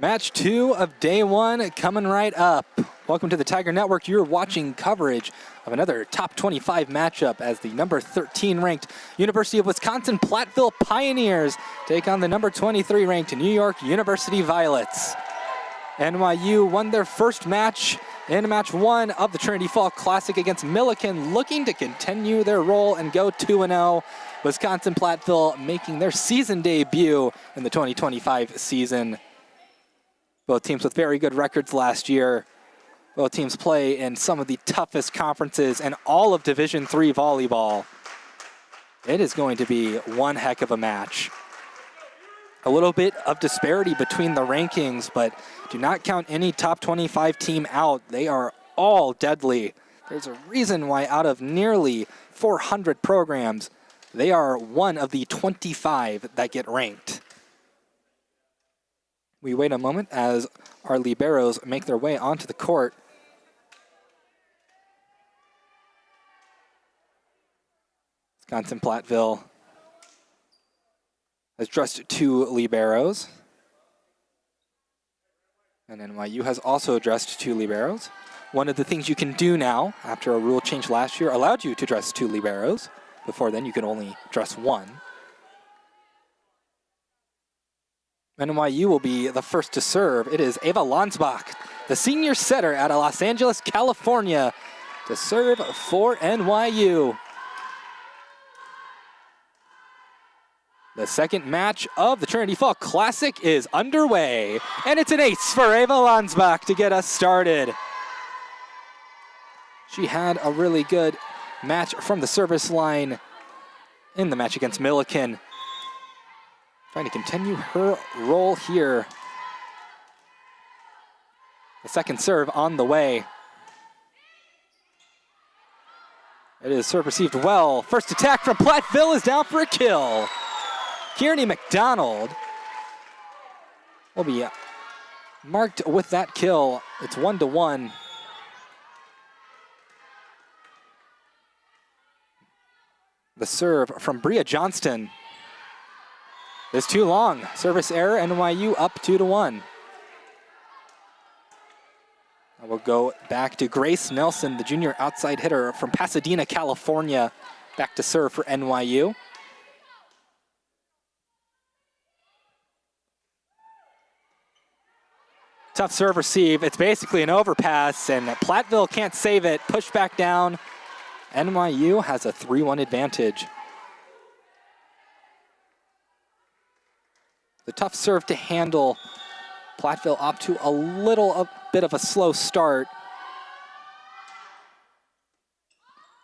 Match 2 of day 1 coming right up. Welcome to the Tiger Network. You're watching coverage of another top 25 matchup as the number 13 ranked University of Wisconsin Platteville Pioneers take on the number 23 ranked New York University Violets. NYU won their first match in match 1 of the Trinity Fall Classic against Millikan, looking to continue their role and go 2-0. Wisconsin Platteville making their season debut in the 2025 season. Both teams with very good records last year. Both teams play in some of the toughest conferences in all of Division III volleyball. It is going to be one heck of a match. A little bit of disparity between the rankings, but do not count any top 25 team out. They are all deadly. There's a reason why out of nearly 400 programs, they are one of the 25 that get ranked. We wait a moment as our liberos make their way onto the court. Wisconsin Platteville has dressed 2 liberos. And NYU has also addressed 2 liberos. One of the things you can do now, after a rule change last year, allowed you to dress 2 liberos. Before then, you could only dress 1. NYU will be the first to serve. It is Ava Lansbach, the senior setter out of Los Angeles, California, to serve for NYU. The second match of the Trinity Fall Classic is underway, and it's an ace for Ava Lansbach to get us started. She had a really good match from the service line in the match against Millikan. Trying to continue her role here. The second serve on the way. It is serve received well. First attack from Platteville is down for a kill. Kearney McDonald will be marked with that kill. It's 1-1. The serve from Bria Johnston is too long. Service error, NYU up 2-1. We'll go back to Grace Nelson, the junior outside hitter from Pasadena, California, back to serve for NYU. Tough serve receive. It's basically an overpass, and Platteville can't save it. Push back down. NYU has a 3-1 advantage. The tough serve to handle. Platteville up to a bit of a slow start.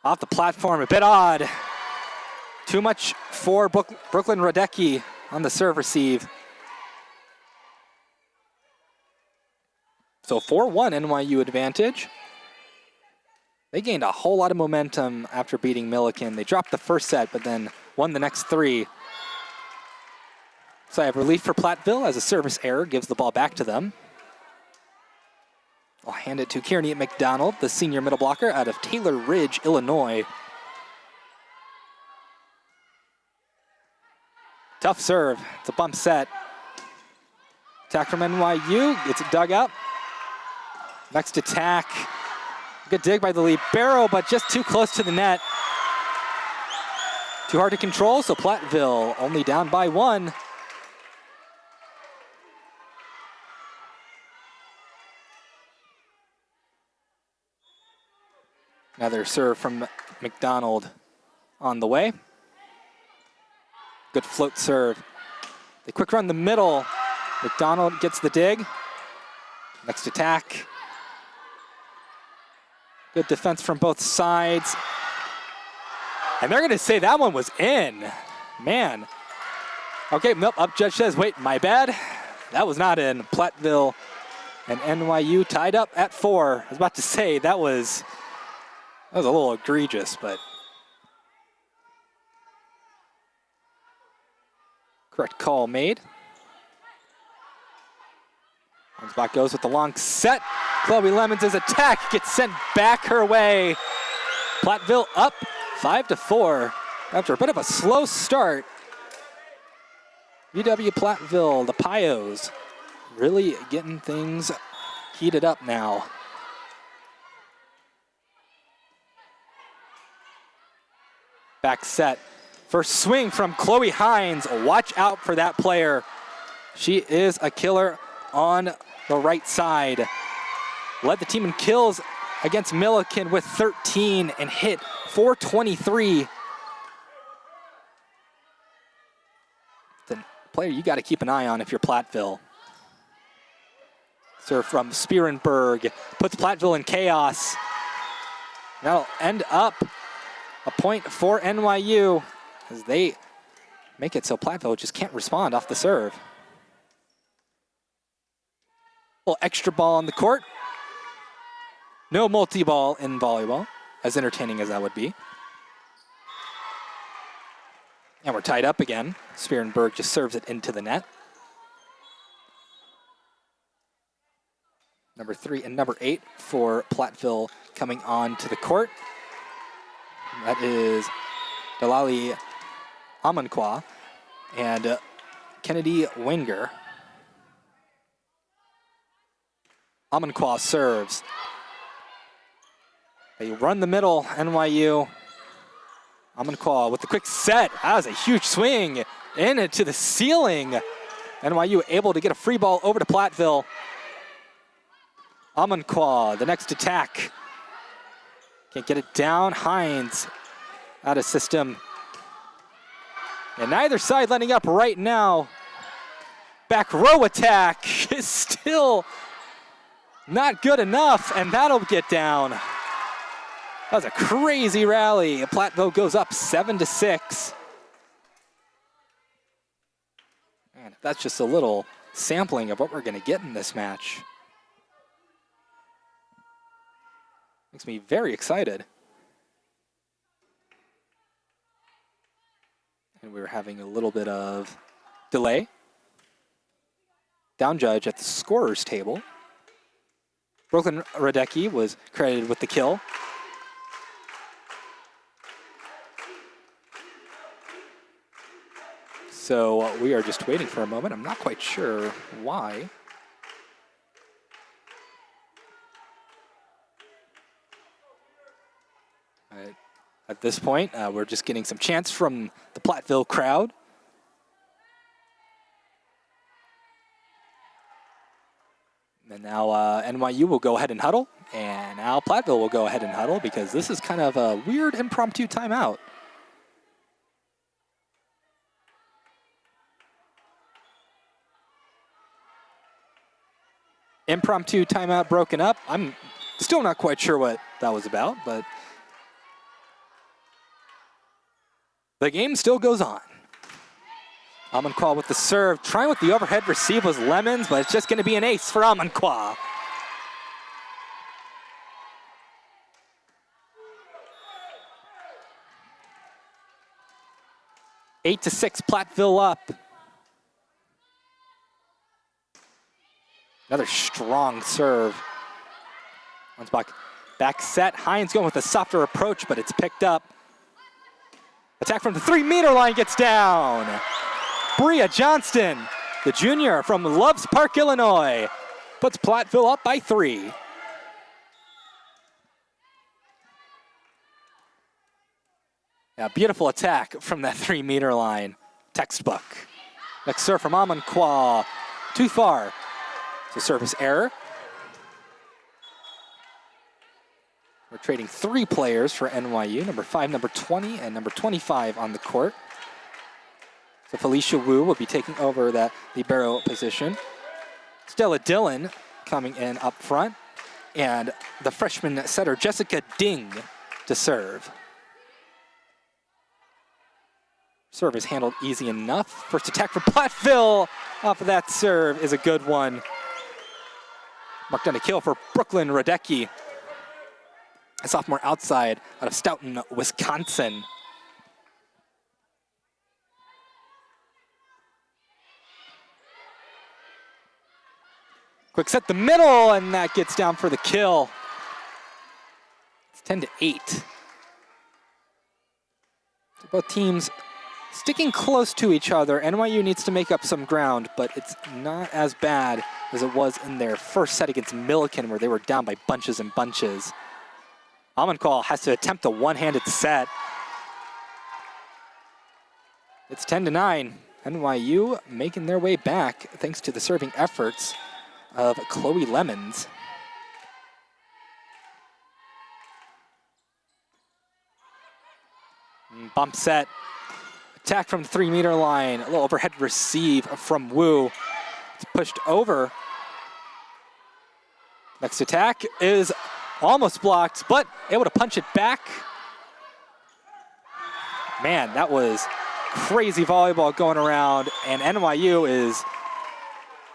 Off the platform, a bit odd. Too much for Brooklyn Radecki on the serve receive. So 4-1 NYU advantage. They gained a whole lot of momentum after beating Millikan. They dropped the first set, but then won the next 3. So I have relief for Platteville as a service error gives the ball back to them. I'll hand it to Kearney McDonald, the senior middle blocker out of Taylor Ridge, Illinois. Tough serve. It's a bump set. Attack from NYU. Gets it dug up. Next attack. Good dig by the libero, but just too close to the net. Too hard to control, so Platteville only down by 1. Another serve from McDonald on the way. Good float serve. They quick run the middle. McDonald gets the dig. Next attack. Good defense from both sides. And they're going to say that one was in. Man. Okay, nope, up judge says, wait, my bad. That was not in. Platteville and NYU tied up at 4. I was about to say that was a little egregious, but correct call made. Lansbach goes with the long set. Chloe Lemons' attack gets sent back her way. Platteville up 5-4 after a bit of a slow start. UW Platteville, the Pios, really getting things heated up now. Back set. First swing from Chloe Hines. Watch out for that player. She is a killer on the right side. Led the team in kills against Milliken with 13 and hit 423. The player you got to keep an eye on if you're Platteville. Serve from Spearenberg puts Platteville in chaos. That'll end up a point for NYU as they make it so Platteville just can't respond off the serve. A little extra ball on the court. No multi-ball in volleyball, as entertaining as that would be. And we're tied up again. Spearenberg just serves it into the net. Number 3 and number 8 for Platteville coming on to the court. That is Delali Amankwa and Kennedy Wenger. Amankwa serves. They run the middle, NYU. Amankwa with the quick set. That was a huge swing into the ceiling. NYU able to get a free ball over to Platteville. Amankwa, the next attack. Can't get it down. Hines out of system. And neither side letting up right now. Back row attack is still not good enough, and that'll get down. That was a crazy rally. Platteville goes up 7-6. And that's just a little sampling of what we're going to get in this match. Makes me very excited. And we were having a little bit of delay. Down judge at the scorer's table. Brooklyn Radecki was credited with the kill. So we are just waiting for a moment. I'm not quite sure why. At this point, we're just getting some chants from the Platteville crowd. And now NYU will go ahead and huddle, and now Platteville will go ahead and huddle because this is kind of a weird impromptu timeout. Impromptu timeout broken up. I'm still not quite sure what that was about, but the game still goes on. Amankwa with the serve, trying with the overhead receive was Lemons, but it's just going to be an ace for Amankwa. Eight to 6, Platteville up. Another strong serve. One's back set. Hines going with a softer approach, but it's picked up. Attack from the 3-meter line gets down. Bria Johnston, the junior from Loves Park, Illinois, puts Platteville up by 3. Yeah, beautiful attack from that 3-meter line. Textbook. Next serve from Amankwa. Too far. It's a service error. We're trading 3 players for NYU, number 5, number 20, and number 25 on the court. So Felicia Wu will be taking over that libero position. Stella Dillon coming in up front, and the freshman setter Jessica Ding to serve. Serve is handled easy enough. First attack for Platteville off of that serve is a good one. Marked on a kill for Brooklyn Radecki, a sophomore outside out of Stoughton, Wisconsin. Quick set the middle, and that gets down for the kill. It's 10-8. So both teams sticking close to each other. NYU needs to make up some ground, but it's not as bad as it was in their first set against Millikan, where they were down by bunches and bunches. Amankol has to attempt a one-handed set. It's 10-9. NYU making their way back thanks to the serving efforts of Chloe Lemons. Bump set. Attack from the 3-meter line. A little overhead receive from Wu. It's pushed over. Next attack is almost blocked, but able to punch it back. Man, that was crazy volleyball going around, and NYU is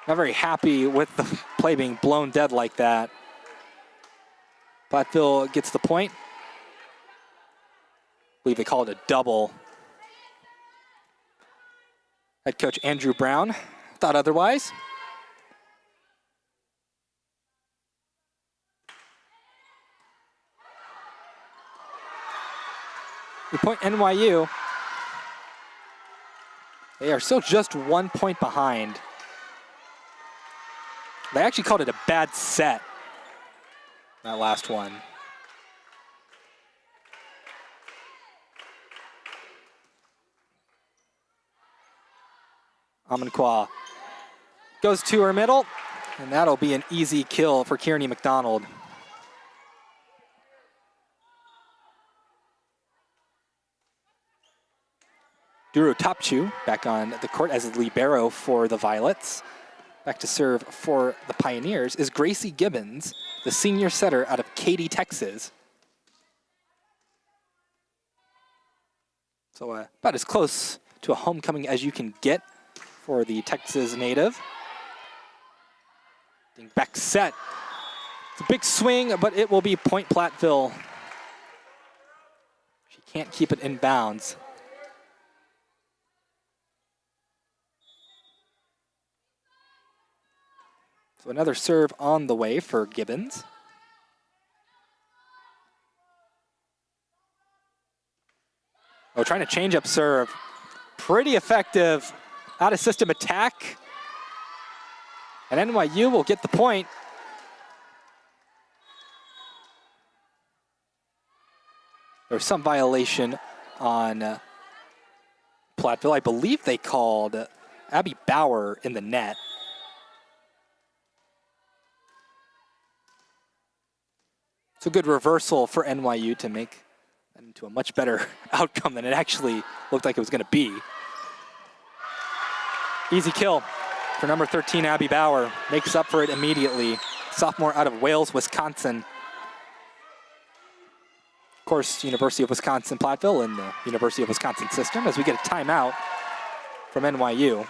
not very happy with the play being blown dead like that. Platteville gets the point. I believe they call it a double. Head coach Andrew Brown thought otherwise. We point NYU. They are still just 1 point behind. They actually called it a bad set, that last one. Amankwa goes to her middle, and that'll be an easy kill for Kearney McDonald. Duru Topchu back on the court as a libero for the Violets. Back to serve for the Pioneers is Gracie Gibbons, the senior setter out of Katy, Texas. So about as close to a homecoming as you can get for the Texas native. Back set. It's a big swing, but it will be point Platteville. She can't keep it in bounds. So another serve on the way for Gibbons. Oh, trying to change up serve. Pretty effective out of system attack. And NYU will get the point. There was some violation on Platteville. I believe they called Abby Bauer in the net. It's a good reversal for NYU to make that into a much better outcome than it actually looked like it was going to be. Easy kill for number 13, Abby Bauer. Makes up for it immediately. Sophomore out of Wales, Wisconsin. Of course, University of Wisconsin-Platteville in the University of Wisconsin system as we get a timeout from NYU.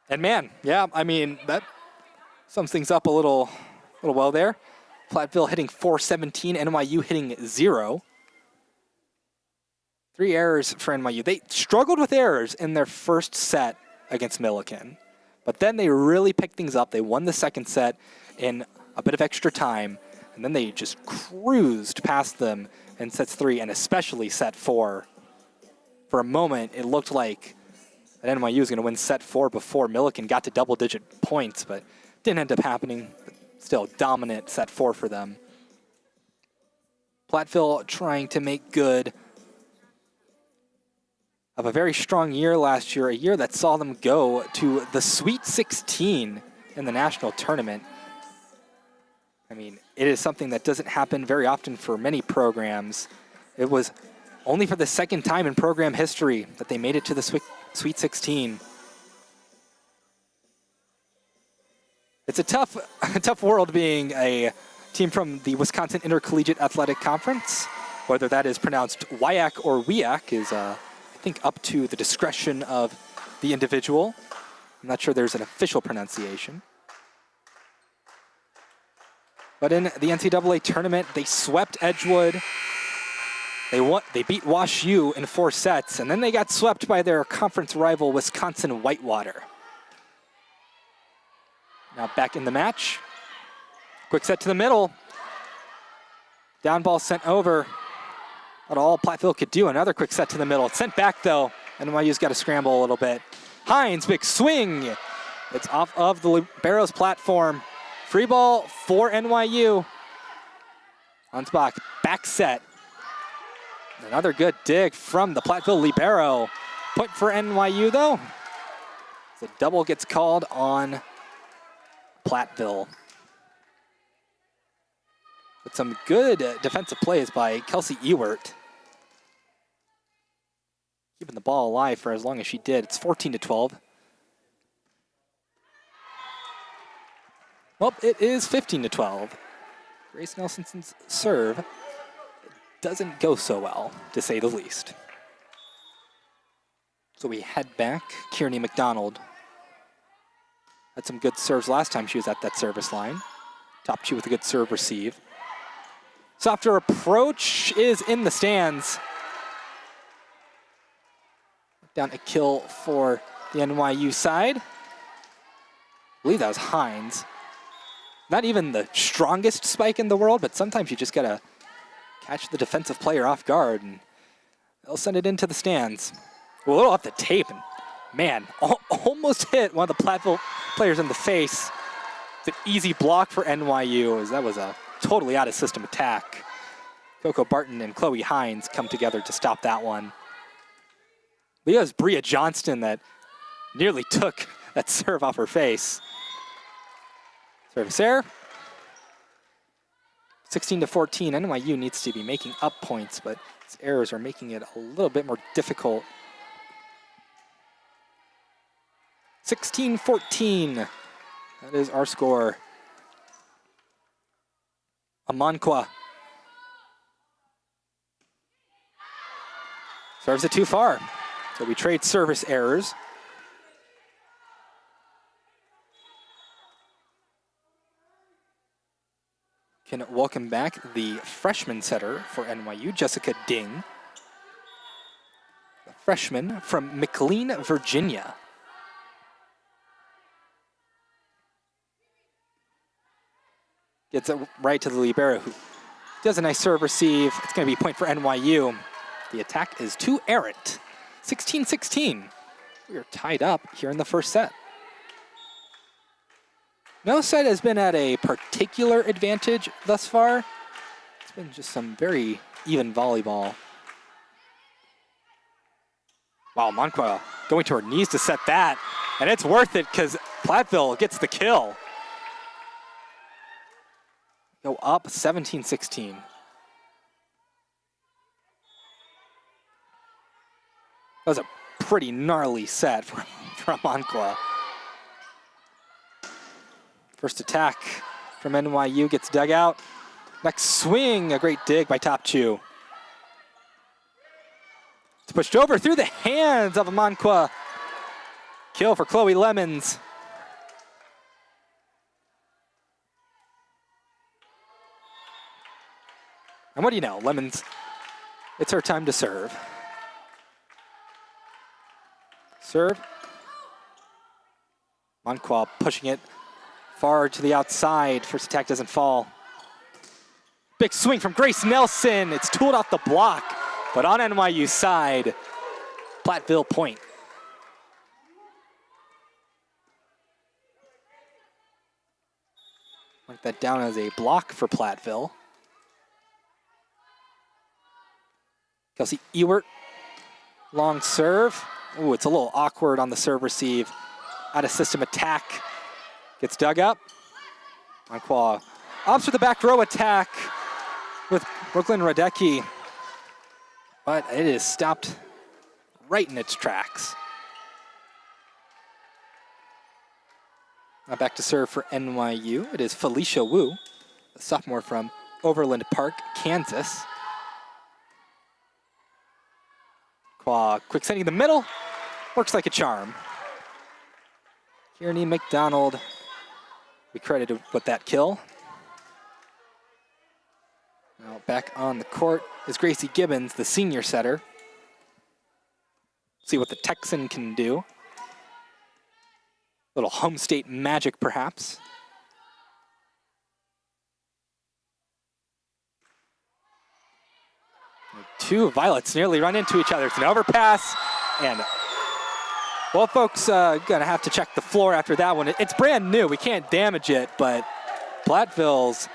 And man, yeah, I mean, that sums things up a little well there. Platteville hitting 417, NYU hitting 0. 3 errors for NYU. They struggled with errors in their first set against Millikan, but then they really picked things up. They won the second set in a bit of extra time, and then they just cruised past them in sets 3 and especially set 4. For a moment, it looked like that NYU was going to win set 4 before Millikan got to double-digit points, but didn't end up happening. Still dominant set 4 for them. Platteville trying to make good of a very strong year last year, a year that saw them go to the Sweet 16 in the national tournament. I mean, it is something that doesn't happen very often for many programs. It was only for the second time in program history that they made it to the Sweet 16. It's a tough world being a team from the Wisconsin Intercollegiate Athletic Conference. Whether that is pronounced WIAC or WIAC is, I think, up to the discretion of the individual. I'm not sure there's an official pronunciation. But in the NCAA tournament, they swept Edgewood. They beat Wash U in 4 sets, and then they got swept by their conference rival, Wisconsin Whitewater. Now back in the match. Quick set to the middle. Down ball sent over. That's all Platteville could do. Another quick set to the middle. It's sent back, though. NYU's got to scramble a little bit. Hines, big swing. It's off of the libero's platform. Free ball for NYU. Hansbach, back set. Another good dig from the Platteville libero. Point for NYU, though. The double gets called on Platteville. But some good defensive plays by Kelsey Ewert. Keeping the ball alive for as long as she did. It's 14-12. Well, it is 15-12. Grace Nelson's serve doesn't go so well, to say the least. So we head back. Kearney McDonald had some good serves last time she was at that service line. Top two with a good serve receive. Softer approach is in the stands. Down a kill for the NYU side. I believe that was Hines. Not even the strongest spike in the world, but sometimes you just gotta catch the defensive player off guard and they'll send it into the stands. A little off the tape, and man, almost hit one of the Platteville players in the face. It's an easy block for NYU, as that was a totally out of system attack. Coco Barton and Chloe Hines come together to stop that one. But it was Bria Johnston that nearly took that serve off her face. Service error. 16-14, NYU needs to be making up points, but its errors are making it a little bit more difficult. 16-14, that is our score. Amankwa serves it too far, so we trade service errors. Can welcome back the freshman setter for NYU, Jessica Ding. The freshman from McLean, Virginia. Gets it right to the libero, who does a nice serve receive. It's going to be a point for NYU. The attack is too errant. 16-16. We are tied up here in the first set. No set has been at a particular advantage thus far. It's been just some very even volleyball. Wow, Moncua going to her knees to set that. And it's worth it because Platteville gets the kill. Go up 17-16. That was a pretty gnarly set from Moncua. First attack from NYU gets dug out. Next swing, a great dig by Top Two. It's pushed over through the hands of Amankwa. Kill for Chloe Lemons. And what do you know, Lemons, it's her time to serve. Serve. Amankwa pushing it far to the outside. First attack doesn't fall. Big swing from Grace Nelson. It's tooled off the block, but on NYU's side, Platteville point. Mark that down as a block for Platteville. Kelsey Ewert, long serve. Ooh, it's a little awkward on the serve receive. Out of system attack. Gets dug up. Moncua opts for the back row attack with Brooklyn Radecki. But it is stopped right in its tracks. Now back to serve for NYU. It is Felicia Wu, a sophomore from Overland Park, Kansas. Quick sending in the middle. Works like a charm. Kearney McDonald, we credited with that kill. Now back on the court is Gracie Gibbons, the senior setter. See what the Texan can do. Little home state magic, perhaps. Two Violets nearly run into each other. It's an overpass, and well, folks, gonna have to check the floor after that one. It's brand new, we can't damage it, but Platteville's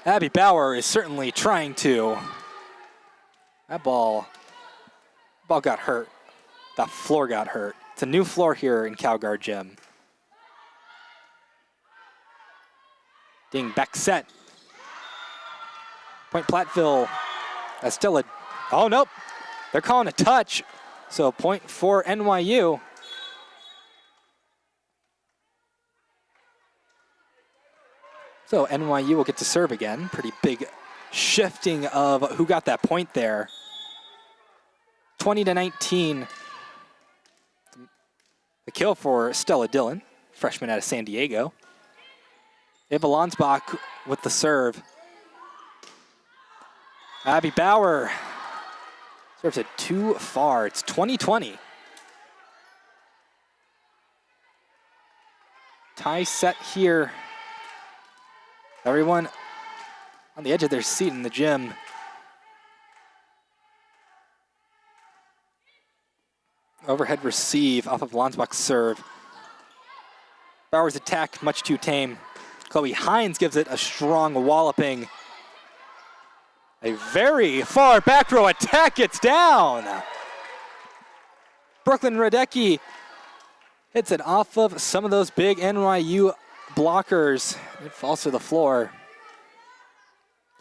Abby Bauer is certainly trying to. That ball got hurt. That floor got hurt. It's a new floor here in Calgard Gym. Ding, back set. Point Platteville. That's still a, oh nope. They're calling a touch. So point for NYU. So NYU will get to serve again. Pretty big shifting of who got that point there. 20-19. The kill for Stella Dillon, freshman out of San Diego. Ava Lonsbach with the serve. Abby Bauer serves it too far. It's 20-20. Tie set here. Everyone on the edge of their seat in the gym. Overhead receive off of Lonsbach's serve. Bauer's attack much too tame. Chloe Hines gives it a strong walloping. A very far back row attack gets down. Brooklyn Radecki hits it off of some of those big NYU blockers. It falls to the floor.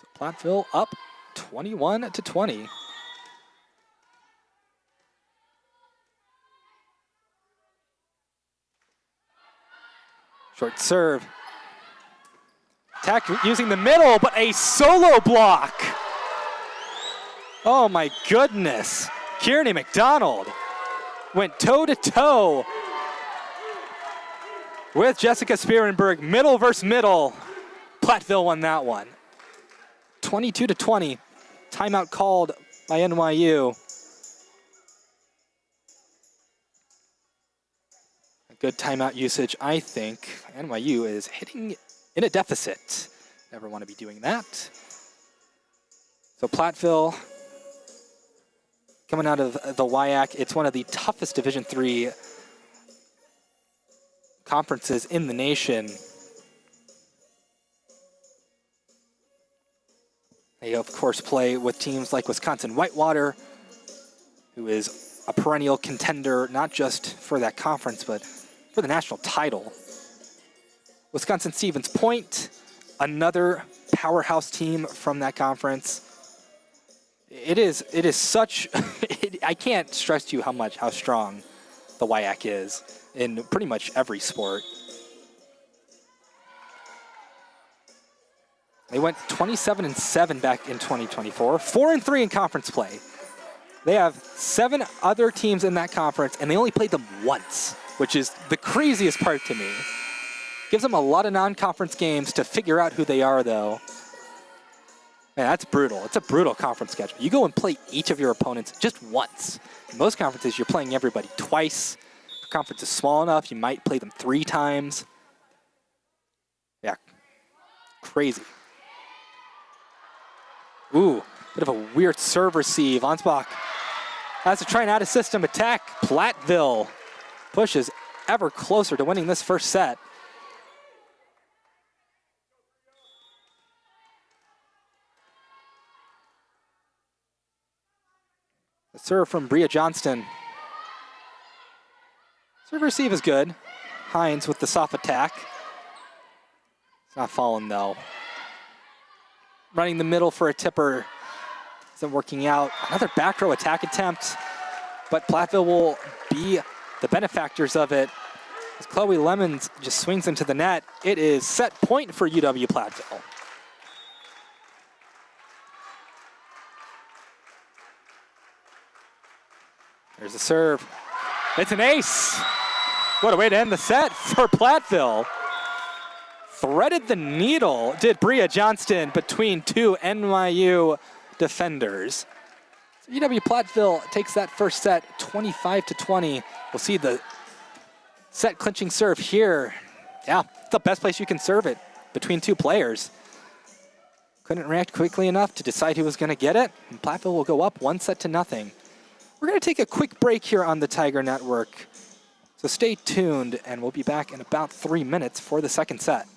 So Platteville up 21-20. Short serve. Attack using the middle, but a solo block. Oh my goodness. Kearney McDonald went toe-to-toe with Jessica Spearenberg. Middle versus middle. Platteville won that one. 22-20. Timeout called by NYU. A good timeout usage, I think. NYU is hitting in a deficit. Never want to be doing that. So Platteville coming out of the WIAC. It's one of the toughest Division III conferences in the nation. They, of course, play with teams like Wisconsin Whitewater, who is a perennial contender, not just for that conference, but for the national title. Wisconsin Stevens Point, another powerhouse team from that conference. It is such, I can't stress to you how strong the WIAC is in pretty much every sport. They went 27-7 back in 2024, 4-3 in conference play. They have 7 other teams in that conference, and they only played them once, which is the craziest part to me. Gives them a lot of non-conference games to figure out who they are, though. Man, that's brutal. It's a brutal conference schedule. You go and play each of your opponents just once. In most conferences, you're playing everybody twice. If the conference is small enough, you might play them 3 times. Yeah, crazy. Ooh, bit of a weird serve receive. Ansbach has to try an out-of-system attack. Platteville pushes ever closer to winning this first set. The serve from Bria Johnston. Serve receive is good. Hines with the soft attack. It's not falling though. Running the middle for a tipper. Isn't working out. Another back row attack attempt, but Platteville will be the benefactors of it. As Chloe Lemons just swings into the net, it is set point for UW Platteville. There's the serve. It's an ace. What a way to end the set for Platteville. Threaded the needle, did Bria Johnston, between 2 NYU defenders. So UW Platteville takes that first set 25-20. We'll see the set clinching serve here. Yeah, it's the best place you can serve it, between 2 players. couldn't react quickly enough to decide who was going to get it, and Platteville will go up 1-0. We're going to take a quick break here on the Tiger Network, so stay tuned, and we'll be back in about 3 minutes for the second set.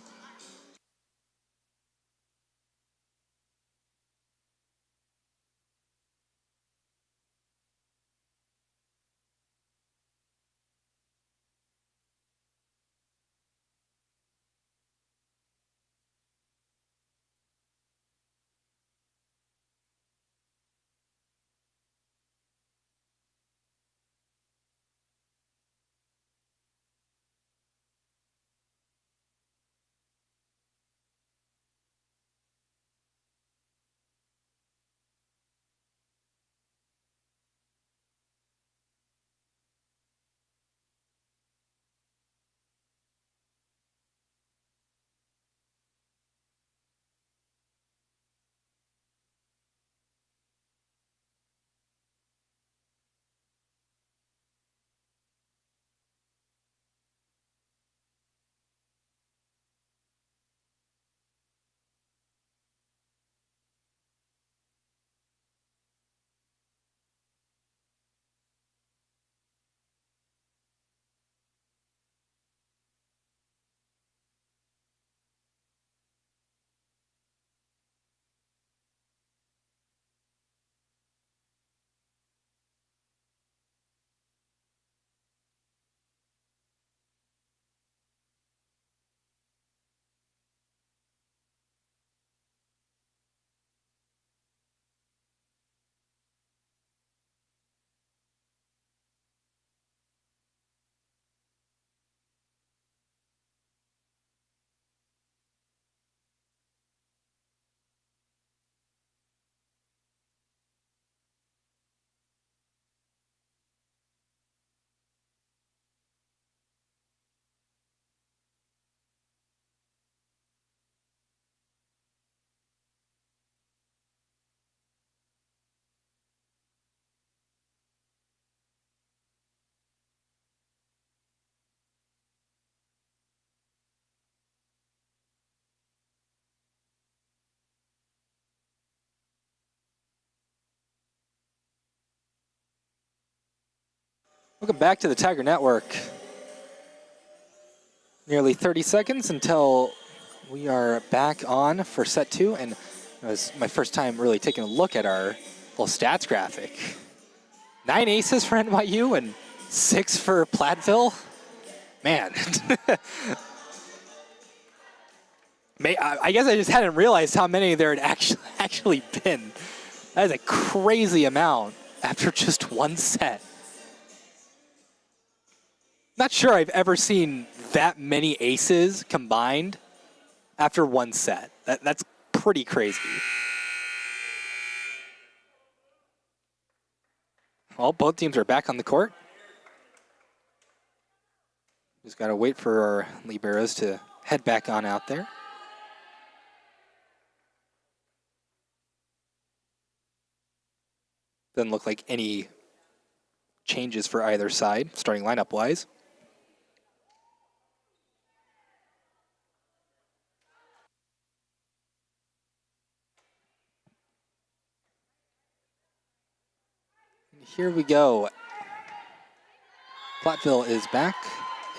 Welcome back to the Tiger Network. Nearly 30 seconds until we are back on for set 2, and it was my first time really taking a look at our little stats graphic. 9 aces for NYU and 6 for Platteville. Man. I guess I just hadn't realized how many there had actually been. That is a crazy amount after just one set. Not sure I've ever seen that many aces combined after one set. That's pretty crazy. Well, both teams are back on the court. Just got to wait for our liberos to head back on out there. Doesn't look like any changes for either side, starting lineup-wise. Here we go. Platteville is back.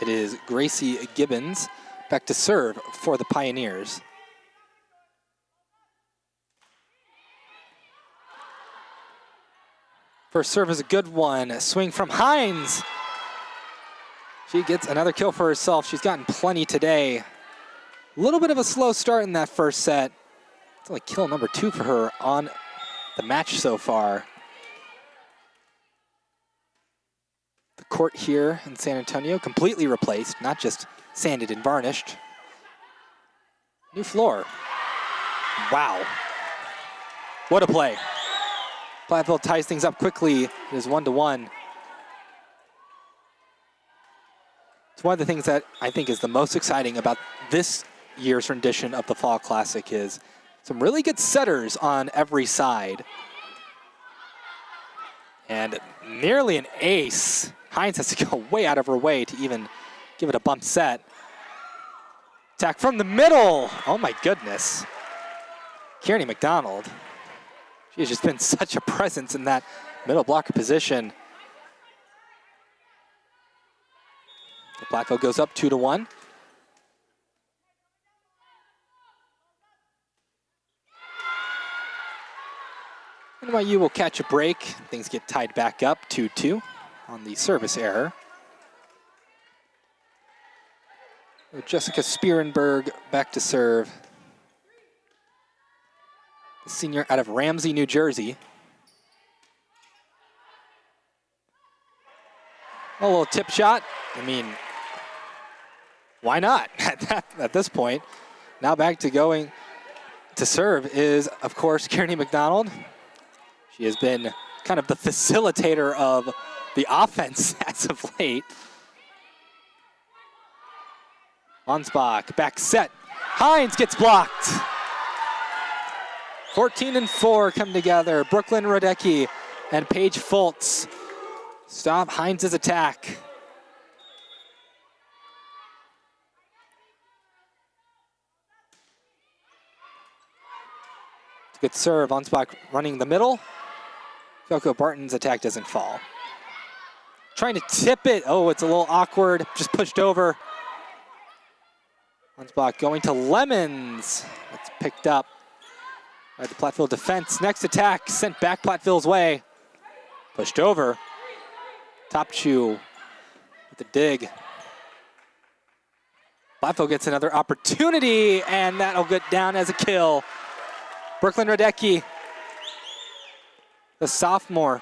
It is Gracie Gibbons back to serve for the Pioneers. First serve is a good one. A swing from Hines. She gets another kill for herself. She's gotten plenty today. A little bit of a slow start in that first set. It's only kill number 2 for her on the match so far. The court here in San Antonio completely replaced, not just sanded and varnished. New floor. Wow. What a play. Platteville ties things up quickly. It is 1-1. It's one of the things that I think is the most exciting about this year's rendition of the Fall Classic is some really good setters on every side. And nearly an ace. Hines has to go way out of her way to even give it a bump set. Attack from the middle. Oh my goodness. Kearney McDonald. She has just been such a presence in that middle blocker position. Platteville goes up 2-1. NYU will catch a break. Things get tied back up 2-2 on the service error. Jessica Spierenberg back to serve. The senior out of Ramsey, New Jersey. A little tip shot. I mean, why not at this point? Now back to going to serve is, of course, Kearney McDonald. She has been kind of the facilitator of the offense as of late. Ansbach, back set. Hines gets blocked. 14 and 4 come together. Brooklyn Rodecki and Paige Fultz stop Hines' attack. Good serve. Ansbach running the middle. Coco Barton's attack doesn't fall. Trying to tip it. Oh, it's a little awkward. Just pushed over. Ansbach going to Lemons. It's picked up by the Platteville defense. Next attack sent back Platteville's way. Pushed over. Topchu with the dig. Platteville gets another opportunity, and that'll get down as a kill. Brooklyn Rodecki, the sophomore,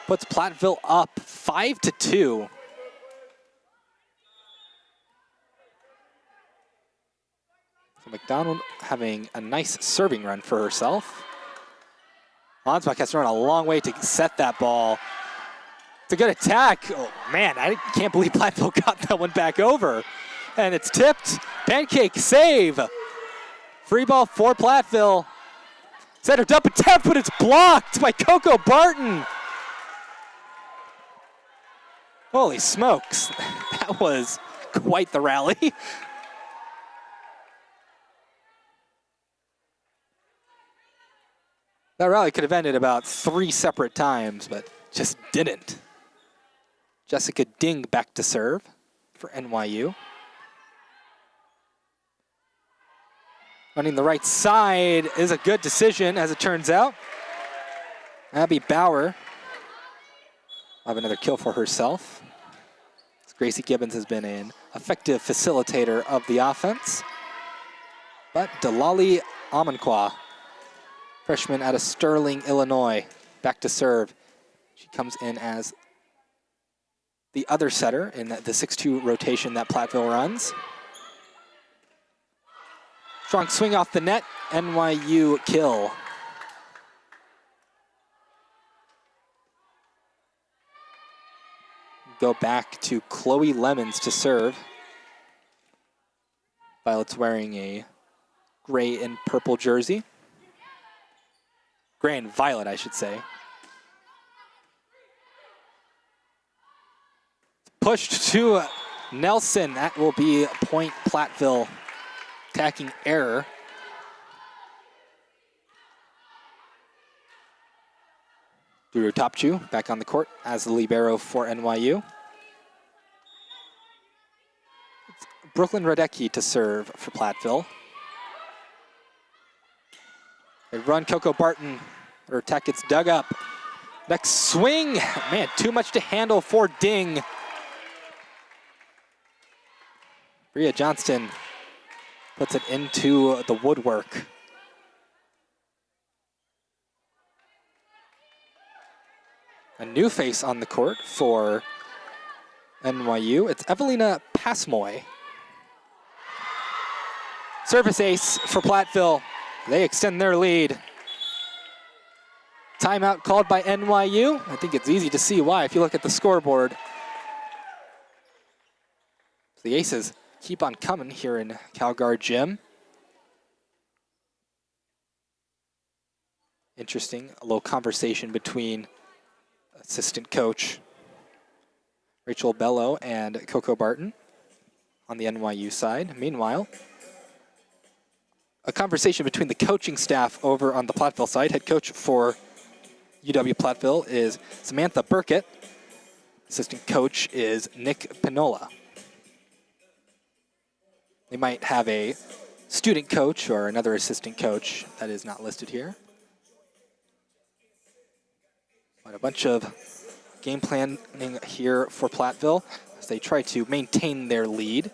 puts Platteville up 5-2. So McDonald having a nice serving run for herself. Ansbach has to run a long way to set that ball. It's a good attack. Oh man, I can't believe Platteville got that one back over. And it's tipped. Pancake save. Free ball for Platteville. Center dump attempt, but it's blocked by Coco Barton. Holy smokes, that was quite the rally. That rally could have ended about 3 separate times, but just didn't. Jessica Ding back to serve for NYU. Running the right side is a good decision, as it turns out. Abby Bauer will have another kill for herself. Gracie Gibbons has been an effective facilitator of the offense. But Delali Amanqua, freshman out of Sterling, Illinois, back to serve. She comes in as the other setter in the 6-2 rotation that Platteville runs. Strong swing off the net, NYU kill. Go back to Chloe Lemons to serve. Violet's wearing a gray and purple jersey. Gray and violet, I should say. Pushed to Nelson. That will be point Platteville. Attacking error. Drew Topchu back on the court as the libero for NYU. It's Brooklyn Rodecki to serve for Platteville. They run Coco Barton. Her attack gets dug up. Next swing. Man, too much to handle for Ding. Bria Johnston puts it into the woodwork. A new face on the court for NYU. It's Evelina Passmoy. Service ace for Platteville. They extend their lead. Timeout called by NYU. I think it's easy to see why if you look at the scoreboard. The Aces keep on coming here in Calgary Gym. Interesting, a little conversation between assistant coach Rachel Bello and Coco Barton on the NYU side. Meanwhile, a conversation between the coaching staff over on the Platteville side. Head coach for UW Platteville is Samantha Burkett. Assistant coach is Nick Pinola. They might have a student coach or another assistant coach that is not listed here. But a bunch of game planning here for Platteville as they try to maintain their lead.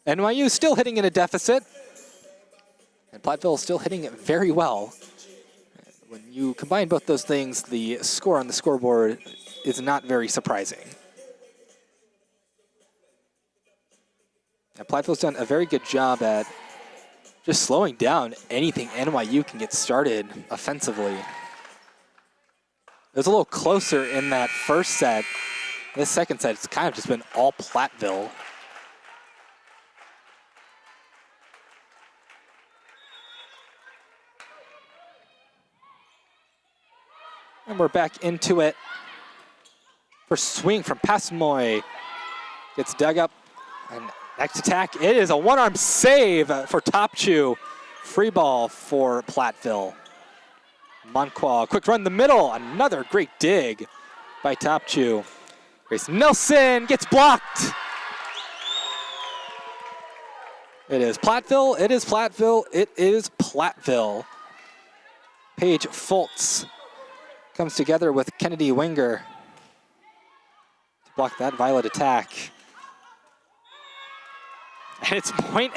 NYU still hitting in a deficit, and Platteville still hitting it very well. When you combine both those things, the score on the scoreboard is not very surprising. And Platteville's done a very good job at just slowing down anything NYU can get started offensively. It was a little closer in that first set. This second set, it's kind of just been all Platteville. And we're back into it. First swing from Passmoy. Gets dug up. And next attack, it is a one-arm save for Topchu. Free ball for Platteville. Monqua, quick run in the middle. Another great dig by Topchu. Grace Nelson gets blocked. It is Platteville, it is Platteville, it is Platteville. Paige Fultz comes together with Kennedy Winger to block that Violet attack. And it's point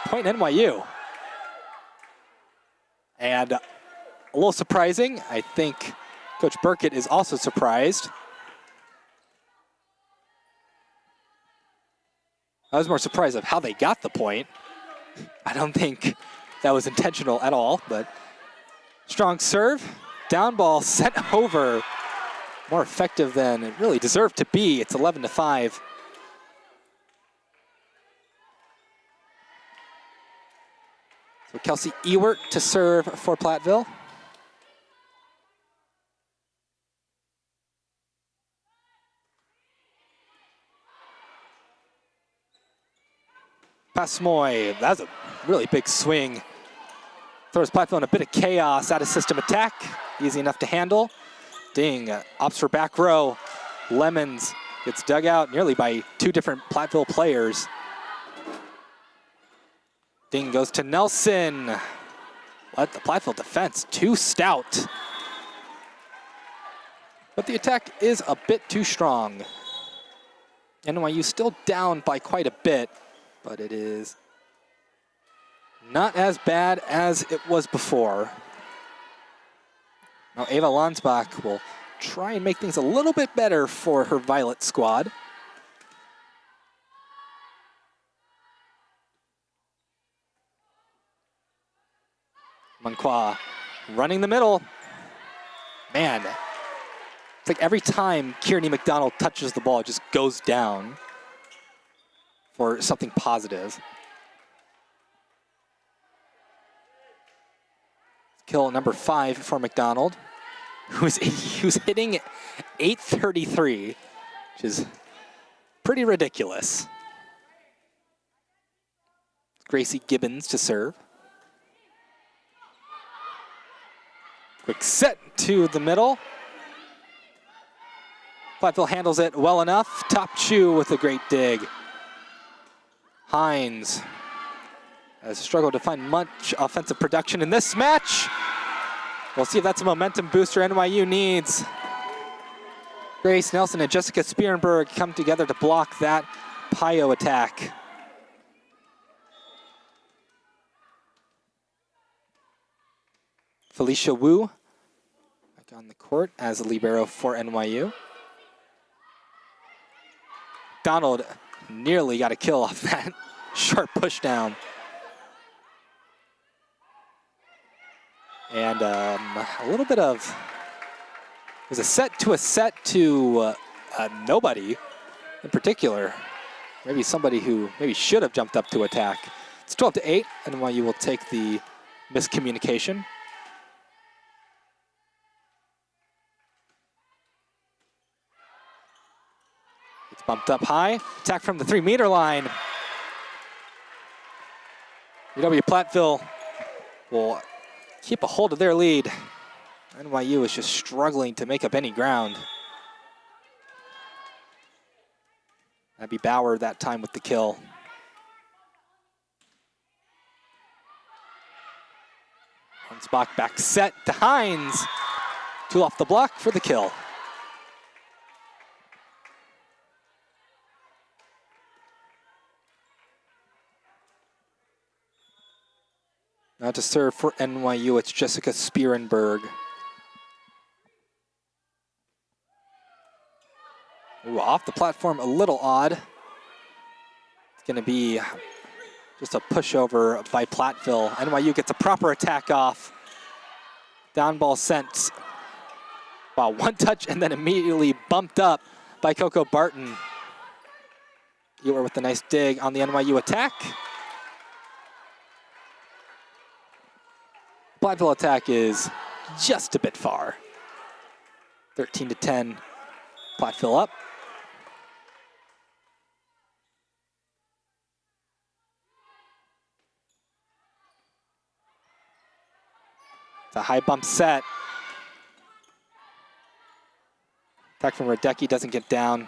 NYU. And a little surprising, I think Coach Burkett is also surprised. I was more surprised of how they got the point. I don't think that was intentional at all, but strong serve, down ball sent over. More effective than it really deserved to be. It's 11-5. So Kelsey Ewert to serve for Platteville. Passmoy, that's a really big swing. Throws Platteville in a bit of chaos out of system attack. Easy enough to handle. Ding, opts for back row. Lemons gets dug out nearly by two different Platteville players. Ding goes to Nelson. Let the Platteville defense too stout. But the attack is a bit too strong. NYU still down by quite a bit, but it is not as bad as it was before. Now Ava Lansbach will try and make things a little bit better for her Violet squad. Monqua running the middle. Man, it's like every time Kearney McDonald touches the ball, it just goes down for something positive. Kill number 5 for McDonald, who's hitting 833, which is pretty ridiculous. Gracie Gibbons to serve. Quick set to the middle. Platteville handles it well enough. Topchu with a great dig. Hines has struggled to find much offensive production in this match. We'll see if that's a momentum booster NYU needs. Grace Nelson and Jessica Spearenberg come together to block that Pio attack. Felicia Wu back on the court as a libero for NYU. Donald nearly got a kill off that sharp push down. And a little bit of, it was a set to nobody in particular. Maybe somebody who maybe should have jumped up to attack. It's 12-8, NYU will take the miscommunication. It's bumped up high, attack from the 3-meter line. UW Platteville will keep a hold of their lead. NYU is just struggling to make up any ground. That'd be Bauer that time with the kill. Hansbach back set to Hines. Two off the block for the kill. Now to serve for NYU, it's Jessica Spierenberg. Ooh, off the platform, a little odd. It's going to be just a pushover by Platteville. NYU gets a proper attack off. Down ball sent. Wow, one touch and then immediately bumped up by Coco Barton. Ewer with a nice dig on the NYU attack. Platteville attack is just a bit far. 13-10, Platteville up. It's a high bump set. Attack from Radecki doesn't get down.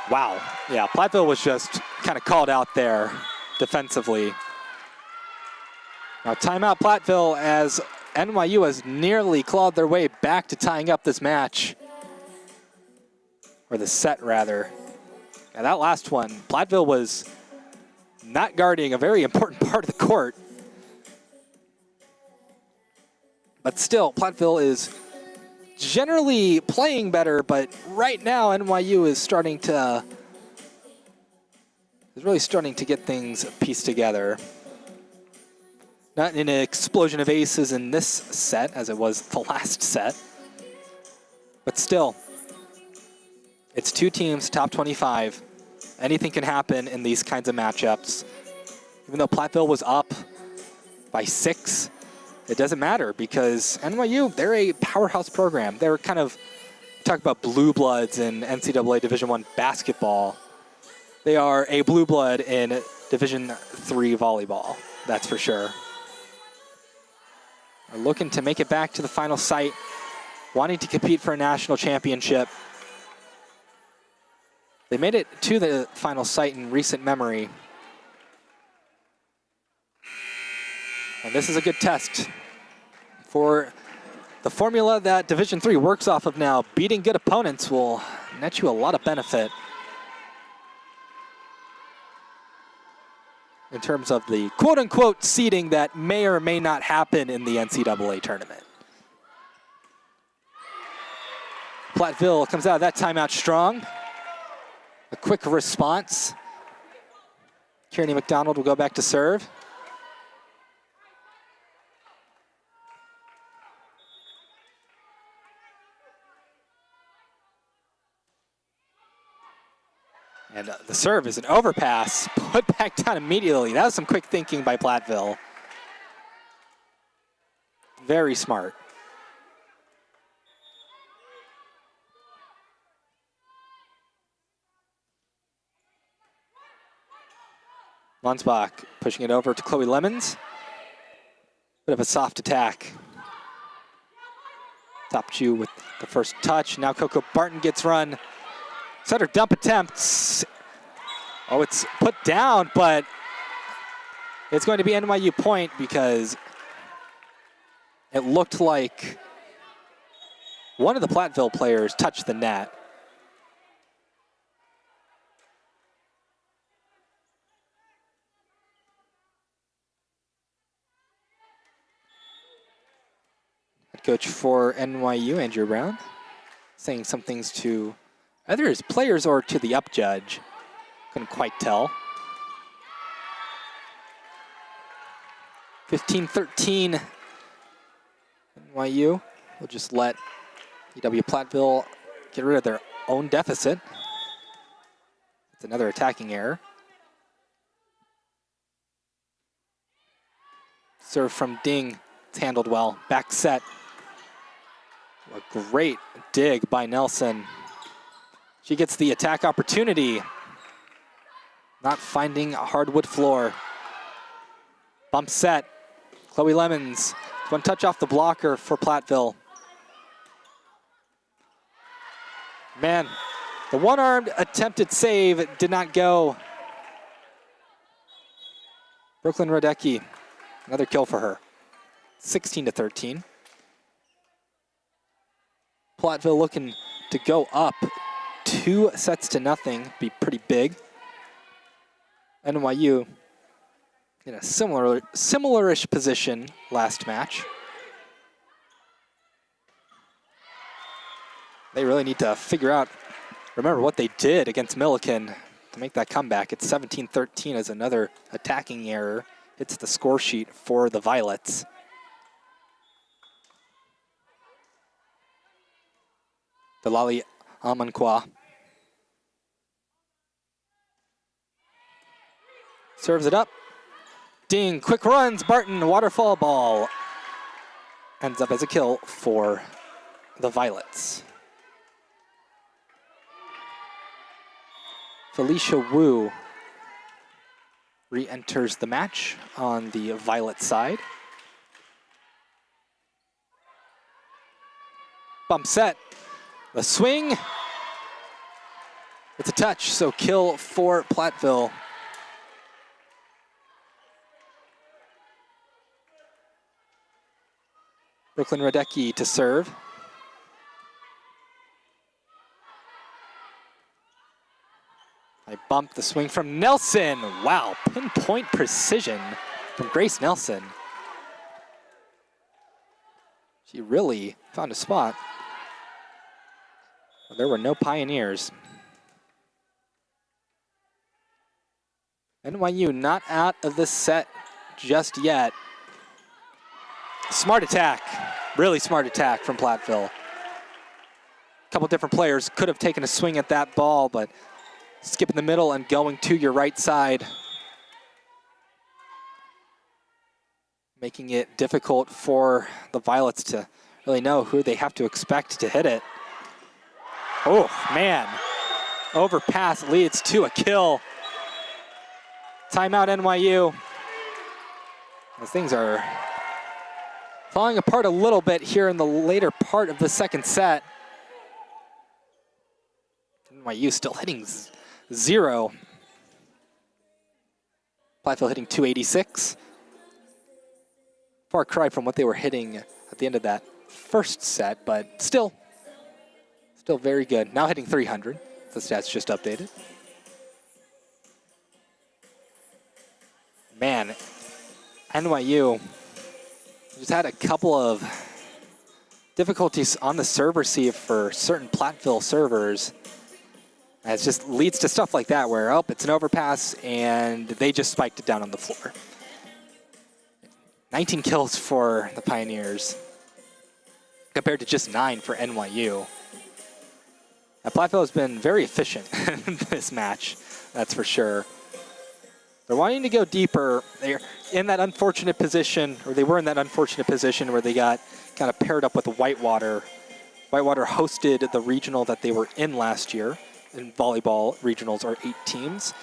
Wow, yeah, Platteville was just kind of called out there defensively. Now timeout Platteville as NYU has nearly clawed their way back to tying up this match. Or the set, rather. And that last one, Platteville was not guarding a very important part of the court. But still, Platteville is generally playing better, but right now NYU is really starting to get things pieced together. Not in an explosion of aces in this set, as it was the last set. But still, it's two teams, top 25. Anything can happen in these kinds of matchups. Even though Platteville was up by 6, it doesn't matter because NYU, they're a powerhouse program. They're kind of, talk about blue bloods in NCAA Division I basketball. They are a blue blood in Division III volleyball, that's for sure. Are looking to make it back to the final site, wanting to compete for a national championship. They made it to the final site in recent memory. And this is a good test for the formula that Division III works off of now. Beating good opponents will net you a lot of benefit in terms of the quote-unquote seeding that may or may not happen in the NCAA tournament. Platteville comes out of that timeout strong. A quick response. Kearney McDonald will go back to serve. And the serve is an overpass, put back down immediately. That was some quick thinking by Platteville. Very smart. Monsbach pushing it over to Chloe Lemons. Bit of a soft attack. Top Jew with the first touch. Now Coco Barton gets run. Setter dump attempts. Oh, it's put down, but it's going to be NYU point because it looked like one of the Platteville players touched the net. Head coach for NYU, Andrew Brown, saying some things to either his players or to the up judge. Couldn't quite tell. 15-13. NYU will just let UW Platteville get rid of their own deficit. It's another attacking error. Serve from Ding. It's handled well. Back set. A great dig by Nelson. She gets the attack opportunity. Not finding a hardwood floor. Bump set. Chloe Lemons. One touch off the blocker for Platteville. Man, the one-armed attempted save did not go. Brooklyn Radecki, another kill for her. 16-13. Platteville looking to go up 2-0, be pretty big. NYU in a similar-ish position last match. They really need to remember what they did against Milliken to make that comeback. It's 17-13 as another attacking error hits the score sheet for the Violets. Delali Amankwa serves it up. Ding, quick runs, Barton, waterfall ball. Ends up as a kill for the Violets. Felicia Wu re-enters the match on the Violet side. Bump set, the swing. It's a touch, so kill for Platteville. Brooklyn Radecki to serve. I bump the swing from Nelson. Wow, pinpoint precision from Grace Nelson. She really found a spot. There were no pioneers. NYU not out of this set just yet. Smart attack, really smart attack from Platteville. A couple different players could have taken a swing at that ball, but skipping the middle and going to your right side, making it difficult for the Violets to really know who they have to expect to hit it. Oh, man. Overpass leads to a kill. Timeout NYU. As things are falling apart a little bit here in the later part of the second set. NYU still hitting 0. Platteville hitting 286. Far cry from what they were hitting at the end of that first set, but still very good. Now hitting 300. The stats just updated. Man, NYU just had a couple of difficulties on the serve receive for certain Platteville servers. And it just leads to stuff like that where, oh, it's an overpass and they just spiked it down on the floor. 19 kills for the Pioneers compared to just 9 for NYU. Now, Platteville has been very efficient in this match, that's for sure. They're wanting to go deeper. They're in that unfortunate position, or they were in that unfortunate position where they got kind of paired up with Whitewater. Whitewater hosted the regional that they were in last year. In volleyball, regionals are 8 teams.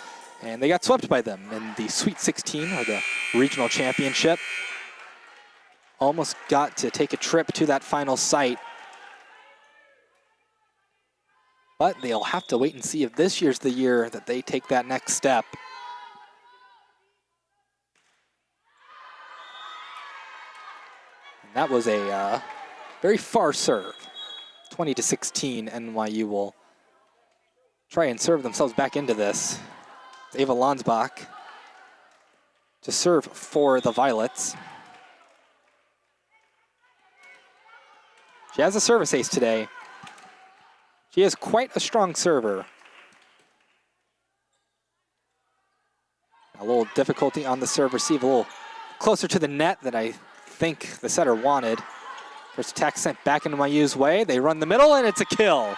And they got swept by them in the Sweet 16, or the regional championship. Almost got to take a trip to that final site. But they'll have to wait and see if this year's the year that they take that next step. That was a very far serve. 20-16, NYU will try and serve themselves back into this. It's Ava Lonsbach to serve for the Violets. She has a service ace today. She is quite a strong server. A little difficulty on the serve receive, a little closer to the net than I think the setter wanted. First attack sent back NYU's way. They run the middle and it's a kill.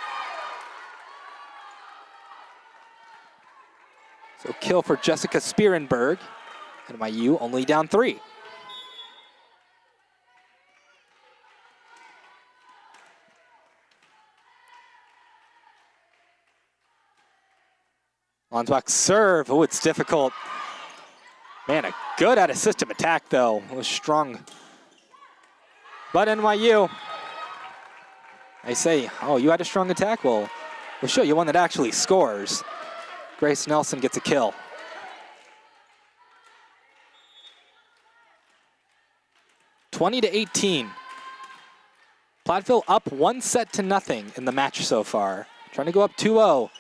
So kill for Jessica Spierenberg. NYU only down 3. Lonsbach serve. Oh, it's difficult. Man, a good out-of-system attack, though. It was strong. But NYU, they say, oh, you had a strong attack? Well, we'll show you one that actually scores. Grace Nelson gets a kill. (20-18). Platteville up 1-0 in the match so far. Trying to go up 2-0,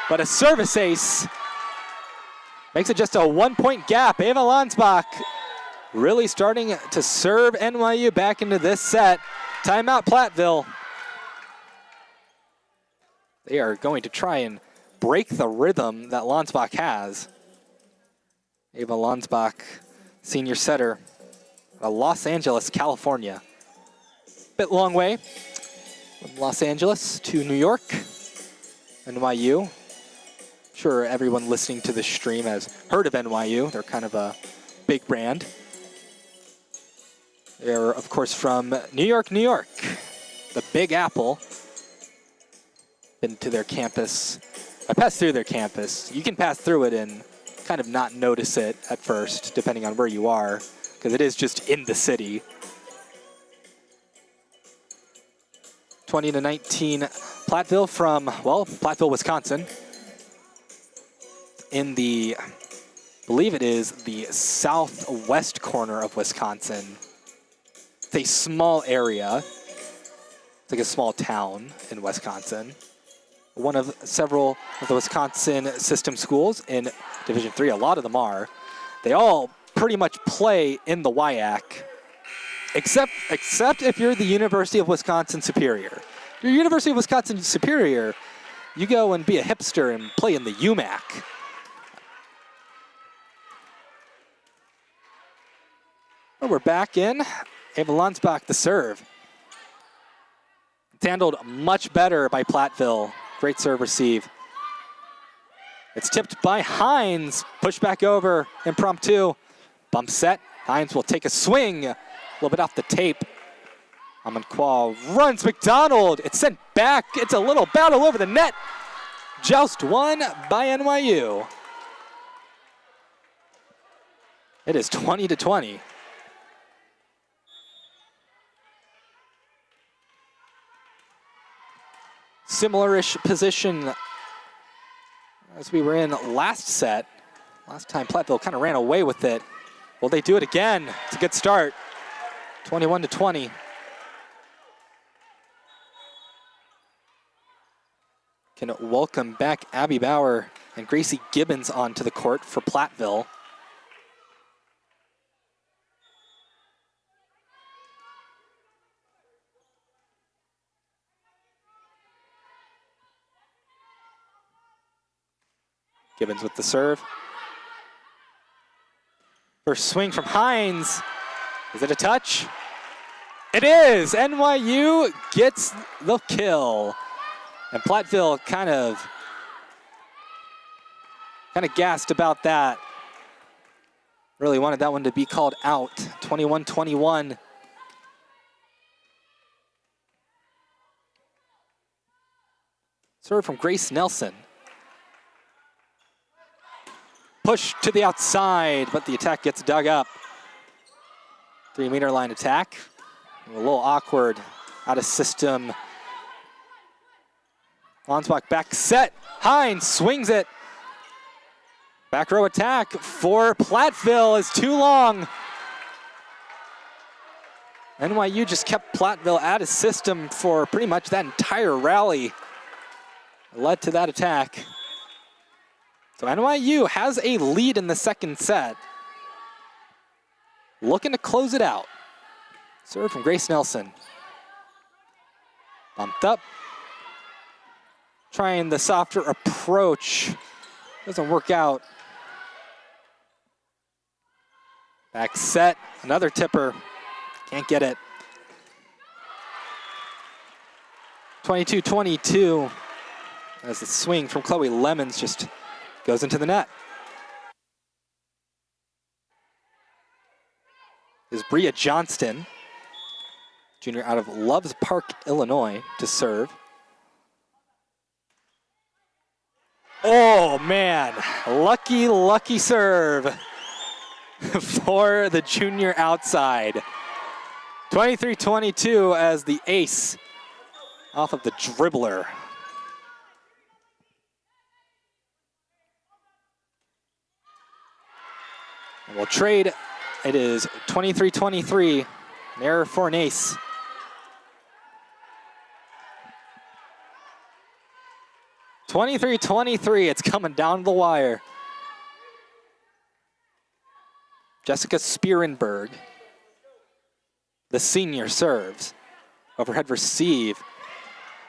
but a service ace makes it just a 1-point gap. Ava Lansbach really starting to serve NYU back into this set. Timeout, Platteville. They are going to try and break the rhythm that Lansbach has. Ava Lansbach, senior setter, Los Angeles, California. Bit long way from Los Angeles to New York, NYU. Sure, everyone listening to this stream has heard of NYU. They're kind of a big brand. They're, of course, from New York, New York, the Big Apple. Been to their campus. I passed through their campus. You can pass through it and kind of not notice it at first, depending on where you are, because it is just in the city. 20-19, Platteville from, well, Platteville, Wisconsin. In the, I believe it is the southwest corner of Wisconsin. It's a small area. It's like a small town in Wisconsin. One of several of the Wisconsin system schools in Division III. A lot of them are. They all pretty much play in the WIAC, except if you're the University of Wisconsin Superior. If you're University of Wisconsin Superior, you go and be a hipster and play in the UMAC. Well, we're back in. Ava Lansbach, the serve. It's handled much better by Platteville. Great serve receive. It's tipped by Hines. Push back over, impromptu. Bump set. Hines will take a swing. A little bit off the tape. Amanquah runs McDonald. It's sent back. It's a little battle over the net. Joust won by NYU. It is 20-20. Similar-ish position as we were in last set. Last time Platteville kind of ran away with it. Will they do it again? It's a good start. 21-20. Can welcome back Abby Bauer and Gracie Gibbons onto the court for Platteville. Gibbons with the serve. First swing from Hines. Is it a touch? It is! NYU gets the kill. And Platteville kind of gassed about that. Really wanted that one to be called out. 21-21. Serve from Grace Nelson. Push to the outside, but the attack gets dug up. 3-meter line attack. A little awkward, out of system. Lansbach back set. Hines swings it. Back row attack for Platteville is too long. NYU just kept Platteville out of system for pretty much that entire rally. It led to that attack. So NYU has a lead in the second set. Looking to close it out. Serve from Grace Nelson. Bumped up. Trying the softer approach. Doesn't work out. Back set. Another tipper. Can't get it. 22-22. As the swing from Chloe Lemons just goes into the net. Is Bria Johnston, junior out of Loves Park, Illinois, to serve. Oh man, lucky serve for the junior outside. 23-22 as the ace off of the dribbler. And we'll trade. It is 23-23, an error for an ace. It's coming down the wire. Jessica Spierenberg, the senior, serves. Overhead receive.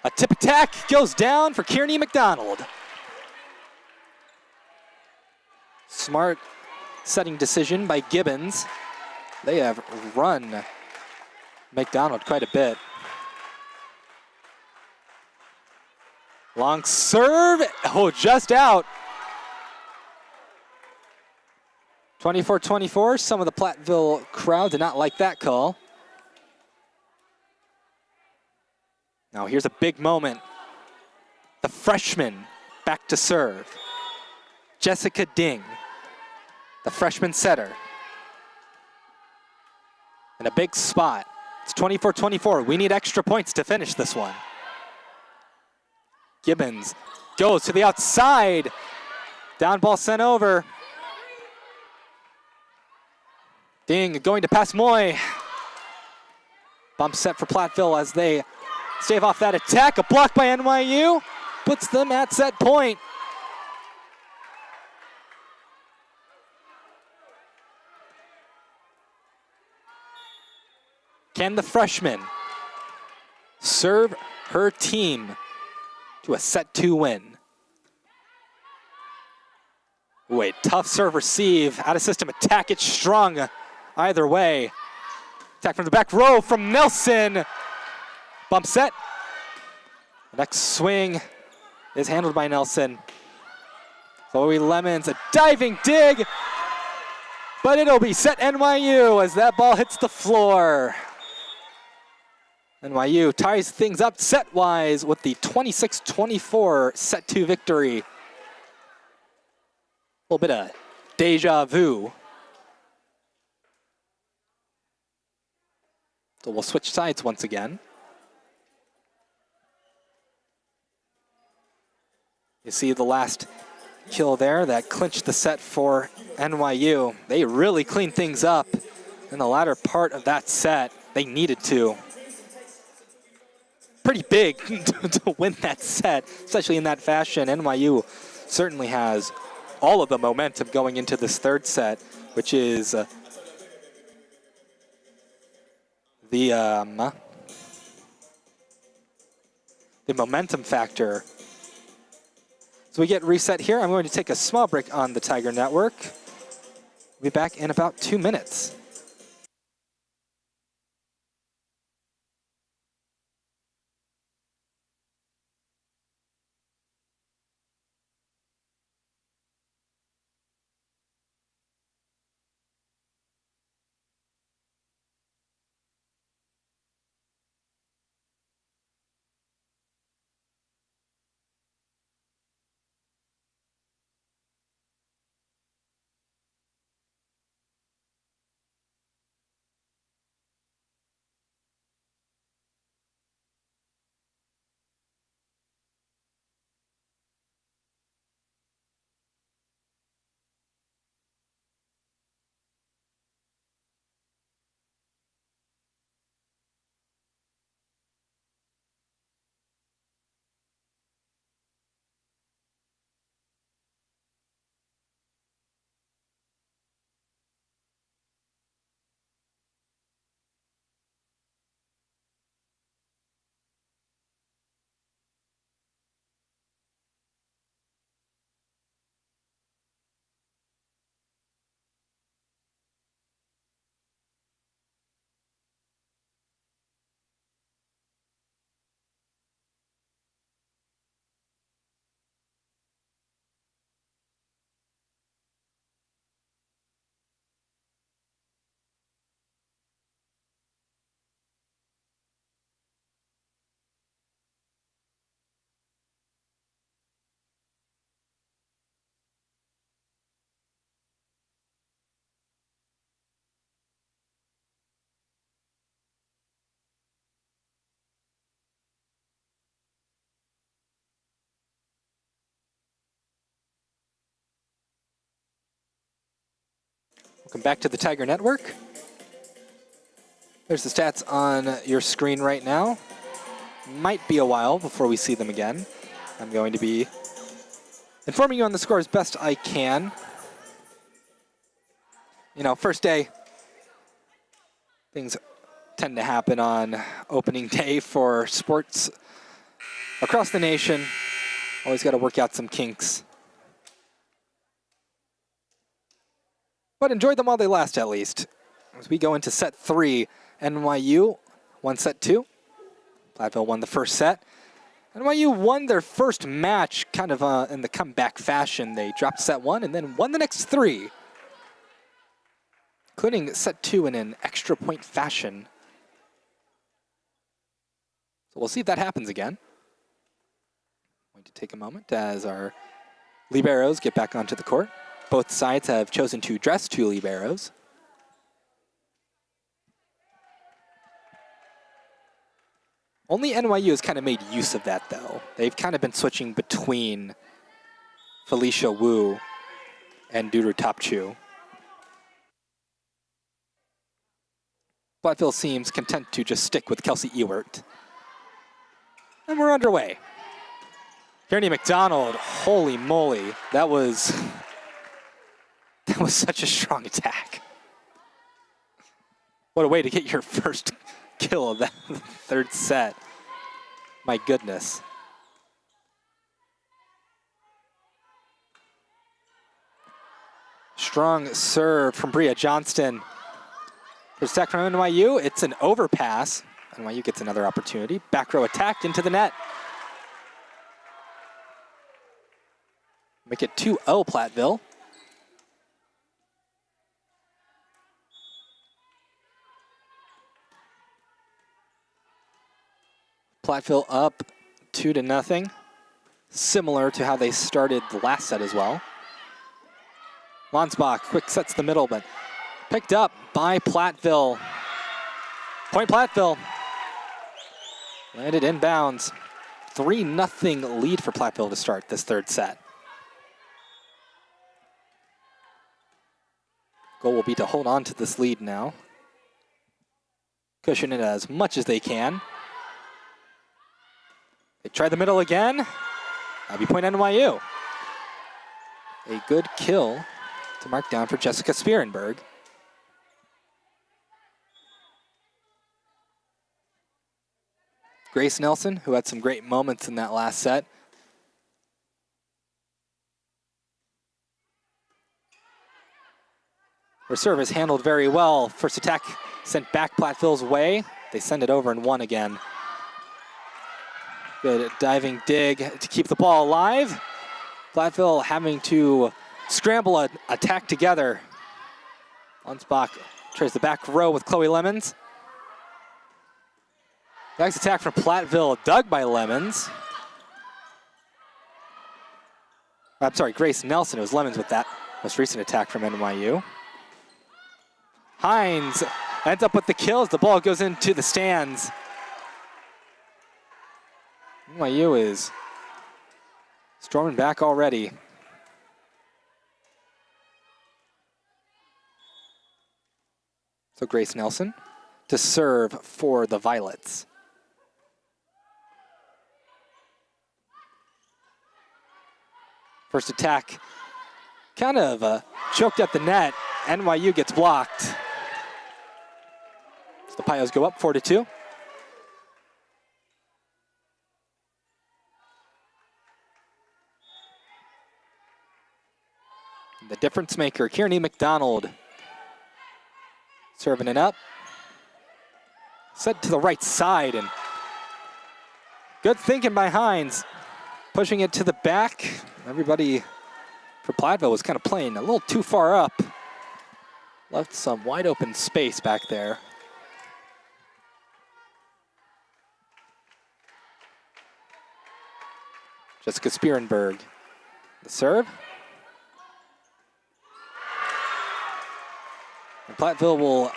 A tip attack goes down for Kearney McDonald. Smart setting decision by Gibbons. They have run McDonald quite a bit. Long serve, oh, just out. 24-24, some of the Platteville crowd did not like that call. Now here's a big moment. The freshman back to serve. Jessica Ding, the freshman setter. In a big spot. It's 24-24. We need extra points to finish this one. Gibbons goes to the outside. Down ball sent over. Ding going to pass Moy. Bump set for Platteville as they stave off that attack. A block by NYU puts them at set point. Can the freshman serve her team to a set 2 win? Wait, tough serve receive, out of system attack, it's strong either way. Attack from the back row from Nelson. Bump set. The next swing is handled by Nelson. Chloe Lemons, a diving dig, but it'll be set NYU as that ball hits the floor. NYU ties things up set-wise with the 26-24 set 2 victory. A little bit of deja vu. So we'll switch sides once again. You see the last kill there that clinched the set for NYU. They really cleaned things up in the latter part of that set. They needed to. Pretty big to win that set, especially in that fashion. NYU certainly has all of the momentum going into this third set, which is the momentum factor. So we get reset here. I'm going to take a small break on the Tiger Network. We'll be back in about 2 minutes. Welcome back to the Tiger Network. There's the stats on your screen right now. Might be a while before we see them again. I'm going to be informing you on the score as best I can. You know, first day, things tend to happen on opening day for sports across the nation. Always got to work out some kinks. But enjoy them while they last, at least. As we go into set 3, NYU won set 2. Platteville won the first set. NYU won their first match kind of in the comeback fashion. They dropped set 1 and then won the next 3, including set 2 in an extra point fashion. So we'll see if that happens again. Going to take a moment as our liberos get back onto the court. Both sides have chosen to dress 2 liberos. Only NYU has kind of made use of that, though. They've kind of been switching between Felicia Wu and Duru Topchu. Platteville seems content to just stick with Kelsey Ewert. And we're underway. Trinity McDonald, holy moly, that was such a strong attack. What a way to get your first kill of that third set. My goodness. Strong serve from Bria Johnston. First attack from NYU, it's an overpass. NYU gets another opportunity. Back row attacked into the net. Make it 2-0 Platteville. Platteville up 2-0, similar to how they started the last set as well. Lonsbach quick sets the middle, but picked up by Platteville. Point Platteville. Landed inbounds. 3-0 lead for Platteville to start this third set. Goal will be to hold on to this lead now. Cushion it as much as they can. They try the middle again. That'll be point NYU. A good kill to mark down for Jessica Spierenberg. Grace Nelson, who had some great moments in that last set. Her service handled very well. First attack sent back Platteville's way. They send it over and won again. Good diving dig to keep the ball alive. Platteville having to scramble an attack together. Lonsbach tries the back row with Chloe Lemons. Next attack from Platteville, dug by Lemons. I'm sorry, Grace Nelson. It was Lemons with that most recent attack from NYU. Hines ends up with the kill as the ball goes into the stands. NYU is storming back already. So Grace Nelson to serve for the Violets. First attack kind of choked at the net. NYU gets blocked. So the Pios go up 4-2. The difference maker, Kearney McDonald, serving it up. Set to the right side, and good thinking by Hines. Pushing it to the back. Everybody for Platteville was kind of playing a little too far up. Left some wide open space back there. Jessica Spierenberg, the serve. And Platteville will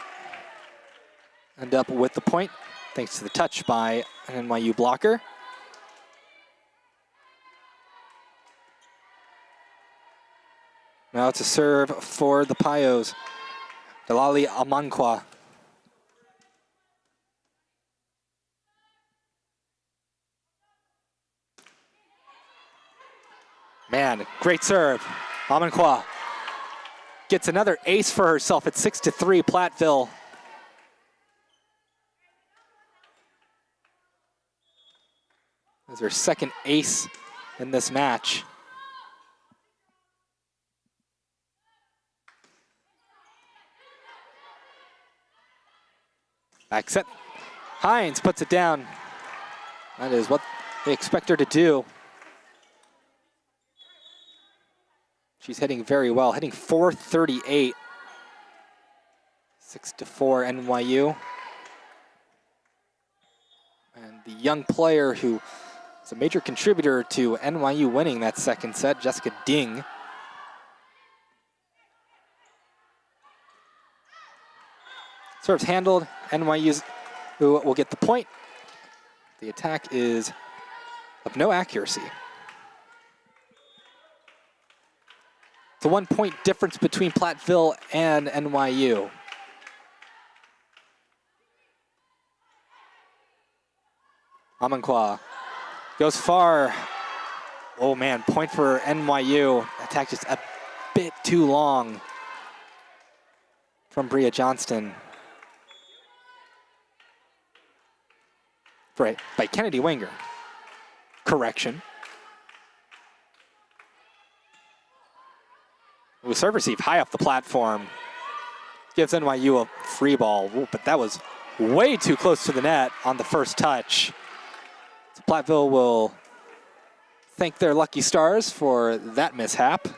end up with the point, thanks to the touch by an NYU blocker. Now it's a serve for the Pios. Delali Amankwa. Man, great serve. Amankwa gets another ace for herself at 6-3, Platteville. That's her second ace in this match. Back set. Hines puts it down. That is what they expect her to do. She's hitting very well, hitting .438. 6-4 NYU. And the young player who is a major contributor to NYU winning that second set, Jessica Ding. Serves handled. NYU's who will get the point. The attack is of no accuracy. It's a 1 point difference between Platteville and NYU. Amankwa goes far. Oh man, point for NYU. Attack just a bit too long from Bria Johnston. Right, by Kennedy Wenger. Correction. It was serve receive high off the platform. Gives NYU a free ball, but that was way too close to the net on the first touch. So Platteville will thank their lucky stars for that mishap.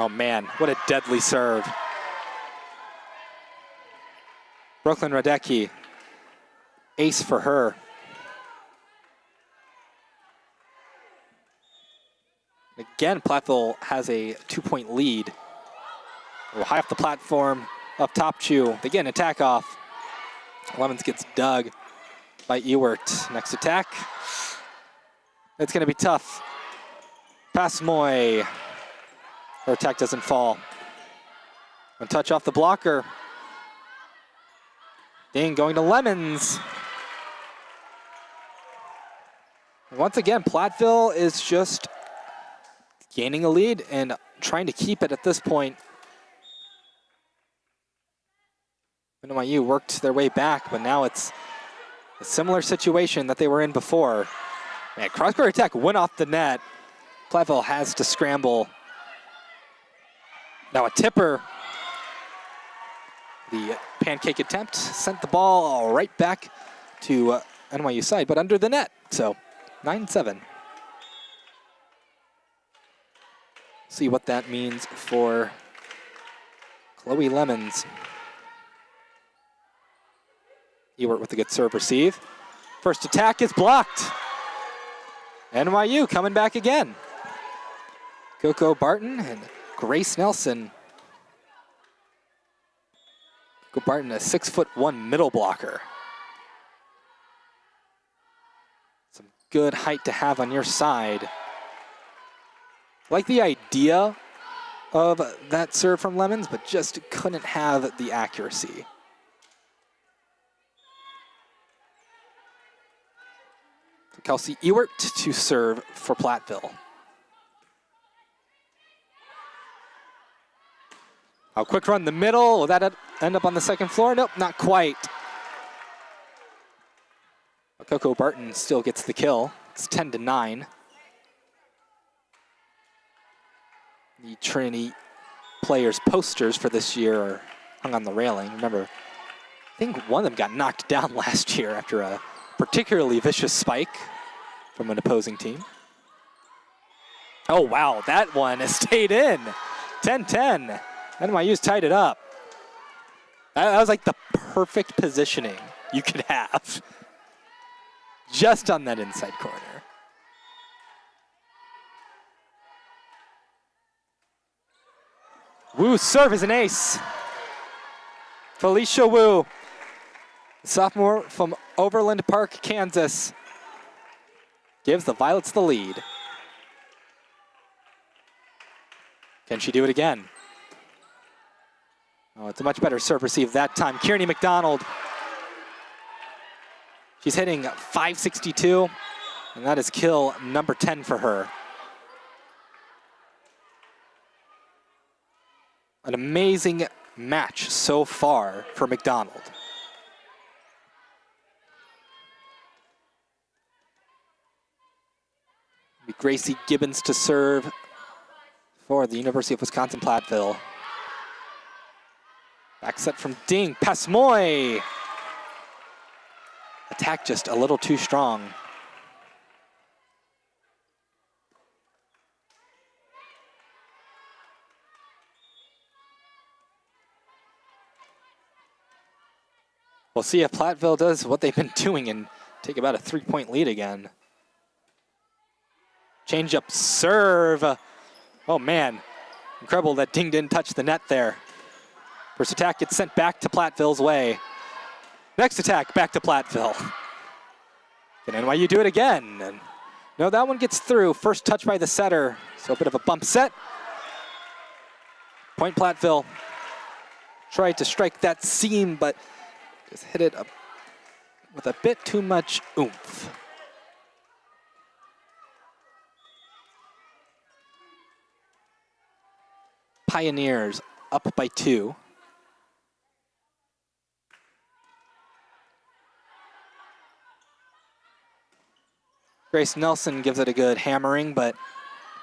Oh man, what a deadly serve. Brooklyn Radecki, ace for her. Again, Platteville has a 2 point lead. High off the platform, up top Chu. Again, attack off. Lemons gets dug by Ewert. Next attack. It's gonna be tough. Pass Moy. Her attack doesn't fall. One touch off the blocker. Ding going to Lemons. Once again, Platteville is just gaining a lead and trying to keep it at this point. NYU worked their way back, but now it's a similar situation that they were in before. Man, cross-court attack went off the net. Platteville has to scramble. Now a tipper. The pancake attempt sent the ball right back to NYU side, but under the net. So 9-7. See what that means for Chloe Lemons. Ewert with a good serve receive. First attack is blocked. NYU coming back again. Coco Barton and Grace Nelson. Coco Barton, a 6'1" middle blocker. Some good height to have on your side. I like the idea of that serve from Lemons, but just couldn't have the accuracy. So Kelsey Ewert to serve for Platteville. A quick run in the middle. Will that end up on the second floor? Nope, not quite. Coco Barton still gets the kill. It's 10-9. The Trinity players' posters for this year are hung on the railing. Remember, I think one of them got knocked down last year after a particularly vicious spike from an opposing team. Oh, wow, that one has stayed in. 10-10. NYU's tied it up. That was like the perfect positioning you could have. Just on that inside corner. Wu's serve is an ace. Felicia Wu, sophomore from Overland Park, Kansas, gives the Violets the lead. Can she do it again? Oh, it's a much better serve receive that time. Kearney McDonald. She's hitting .562, and that is kill number 10 for her. An amazing match so far for McDonald. Gracie Gibbons to serve for the University of Wisconsin-Platteville. Back set from Ding, Pasmoy. Attack just a little too strong. We'll see if Platteville does what they've been doing and take about a 3-point lead again. Change up serve. Oh man, incredible that Ding didn't touch the net there. First attack gets sent back to Platteville's way. Next attack back to Platteville. Can NYU do it again? And no, that one gets through. First touch by the setter, so a bit of a bump set. Point Platteville. Tried to strike that seam, but just hit it with a bit too much oomph. Pioneers up by 2. Grace Nelson gives it a good hammering, but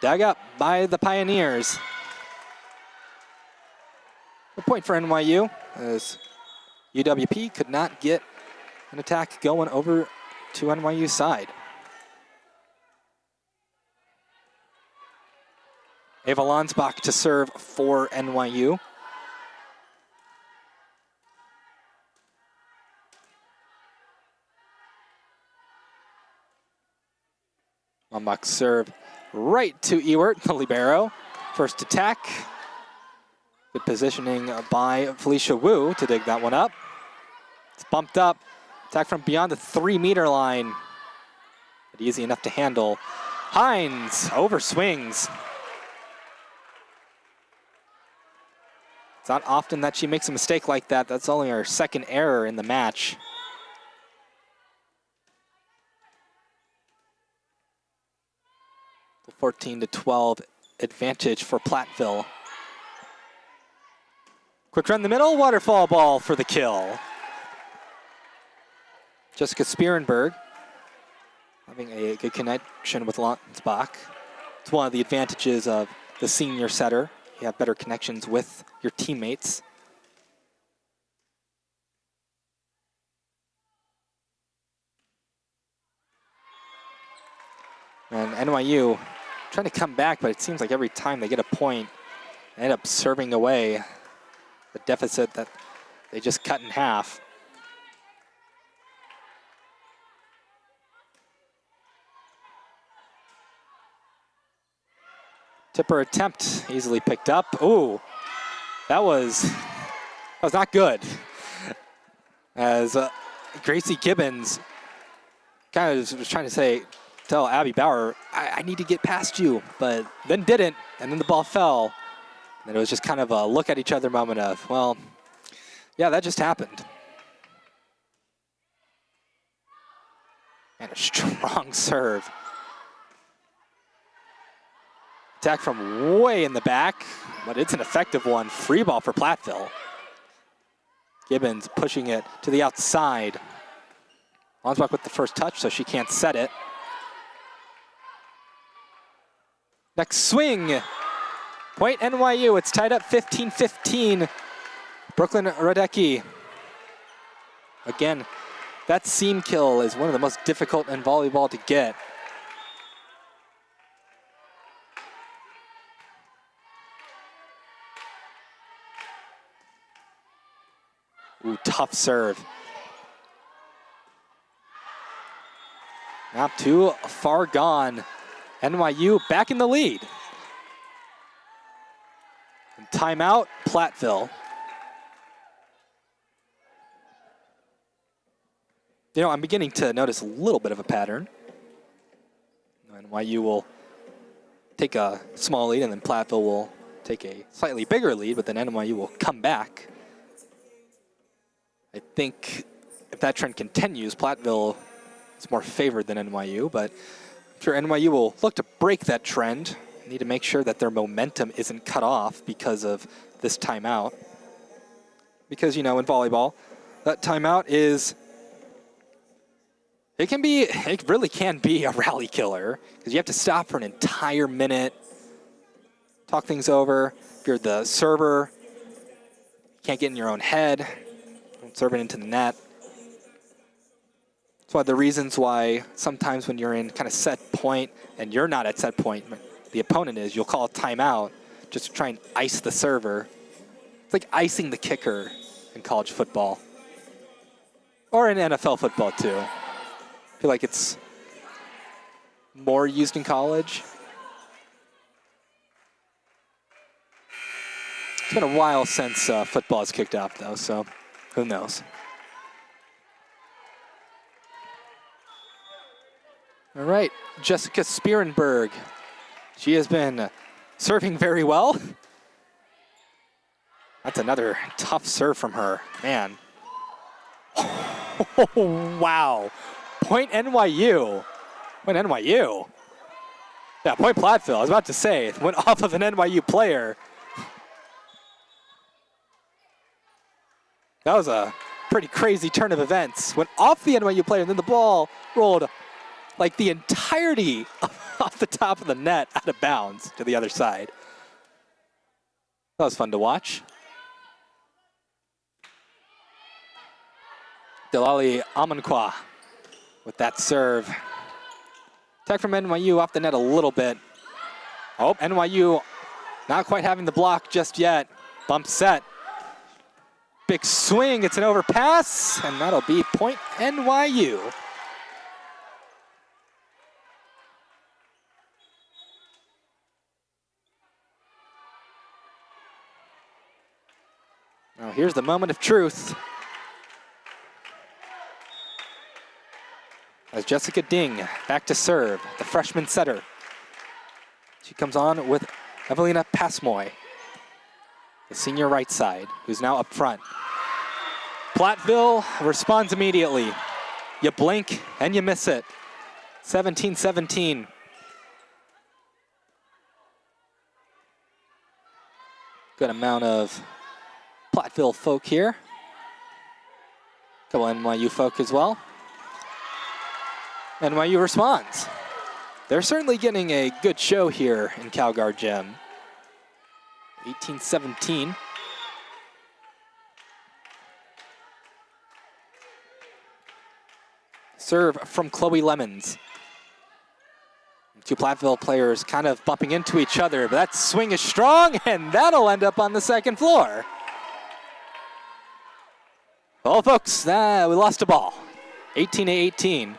dug up by the Pioneers. A point for NYU, as UWP could not get an attack going over to NYU's side. Ava Lonsbach to serve for NYU. Lonsbach serve right to Ewert, the libero. First attack. Good positioning by Felicia Wu to dig that one up. It's bumped up. Attack from beyond the 3-meter line. But easy enough to handle. Hines over swings. It's not often that she makes a mistake like that. That's only her second error in the match. The 14-12 advantage for Platteville. Quick run in the middle, waterfall ball for the kill. Jessica Spierenberg having a good connection with Lonsbach. It's one of the advantages of the senior setter. You have better connections with your teammates. And NYU trying to come back, but it seems like every time they get a point, they end up serving away the deficit that they just cut in half. Tipper attempt easily picked up. Ooh, that was not good. As Gracie Gibbons kind of was trying to tell Abby Bauer, I need to get past you, but then didn't, and then the ball fell. And it was just kind of a look at each other moment of, well, yeah, that just happened. And a strong serve. Attack from way in the back, but it's an effective one. Free ball for Platteville. Gibbons pushing it to the outside. Lonsbach with the first touch, so she can't set it. Next swing. Point NYU. It's tied up 15-15. Brooklyn Radecki. Again, that seam kill is one of the most difficult in volleyball to get. Ooh, tough serve. Not too far gone. NYU back in the lead. And timeout, Platteville. You know, I'm beginning to notice a little bit of a pattern. NYU will take a small lead, and then Platteville will take a slightly bigger lead, but then NYU will come back. I think if that trend continues, Platteville is more favored than NYU, but I'm sure NYU will look to break that trend. Need to make sure that their momentum isn't cut off because of this timeout. Because, you know, in volleyball, that timeout it really can be a rally killer, because you have to stop for an entire minute, talk things over. If you're the server, you can't get in your own head, don't serve it into the net. That's one of the reasons why sometimes when you're in kind of set point and you're not at set point, the opponent is, you'll call a timeout just to try and ice the server. It's like icing the kicker in college football. Or in NFL football too. I feel like it's more used in college. It's been a while since football has kicked off though, so who knows. All right, Jessica Spierenberg. She has been serving very well. That's another tough serve from her, man. Oh, wow. Point NYU. Point NYU. Yeah, point Platteville. I was about to say, it went off of an NYU player. That was a pretty crazy turn of events. Went off the NYU player, and then the ball rolled like the entirety off the top of the net out of bounds to the other side. That was fun to watch. Delali Amankwa with that serve. Attack from NYU off the net a little bit. Oh, NYU not quite having the block just yet. Bump set. Big swing, it's an overpass, and that'll be point NYU. Now here's the moment of truth. As Jessica Ding back to serve, the freshman setter. She comes on with Evelina Pasmoy, the senior right side, who's now up front. Platteville responds immediately. You blink and you miss it. 17-17. Good amount of Platteville folk here. Couple NYU folk as well. NYU responds. They're certainly getting a good show here in Calgard Gym. 18-17. Serve from Chloe Lemons. Two Platteville players kind of bumping into each other, but that swing is strong, and that'll end up on the second floor. Well, folks, we lost a ball. 18-18.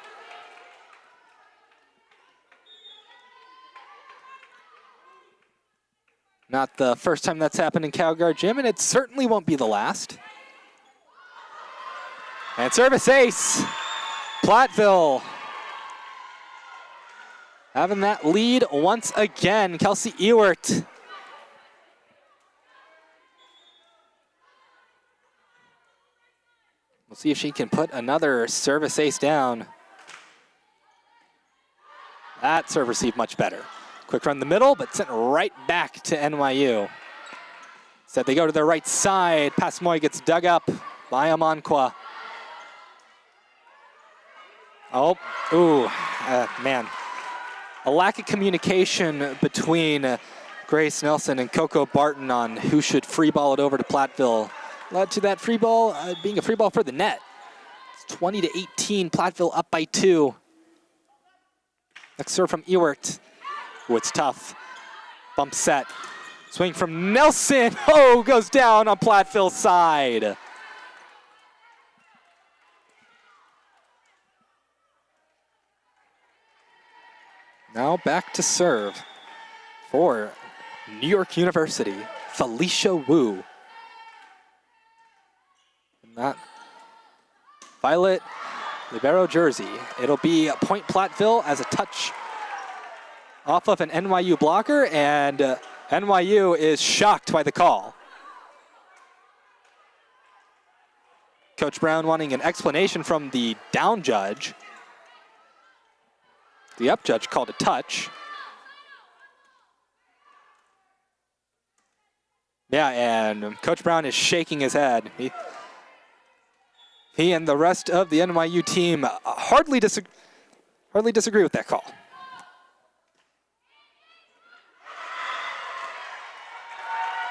Not the first time that's happened in Calgard Gym, and it certainly won't be the last. And service ace. Platteville having that lead once again. Kelsey Ewert. We'll see if she can put another service ace down. That serve received much better. Quick run the middle, but sent right back to NYU. Said they go to their right side. Pasmoy gets dug up by Amankwa. Oh, ooh, man. A lack of communication between Grace Nelson and Coco Barton on who should free ball it over to Platteville led to that free ball being a free ball for the net. It's 20-18, Platteville up by 2. Next serve from Ewert. Ooh, it's tough. Bump set. Swing from Nelson. Oh, goes down on Platteville's side. Now back to serve for New York University, Felicia Wu. And that violet libero jersey. It'll be point Platteville as a touch off of an NYU blocker, and NYU is shocked by the call. Coach Brown wanting an explanation from the down judge. The up judge called a touch. Yeah, and Coach Brown is shaking his head. He and the rest of the NYU team hardly disagree with that call.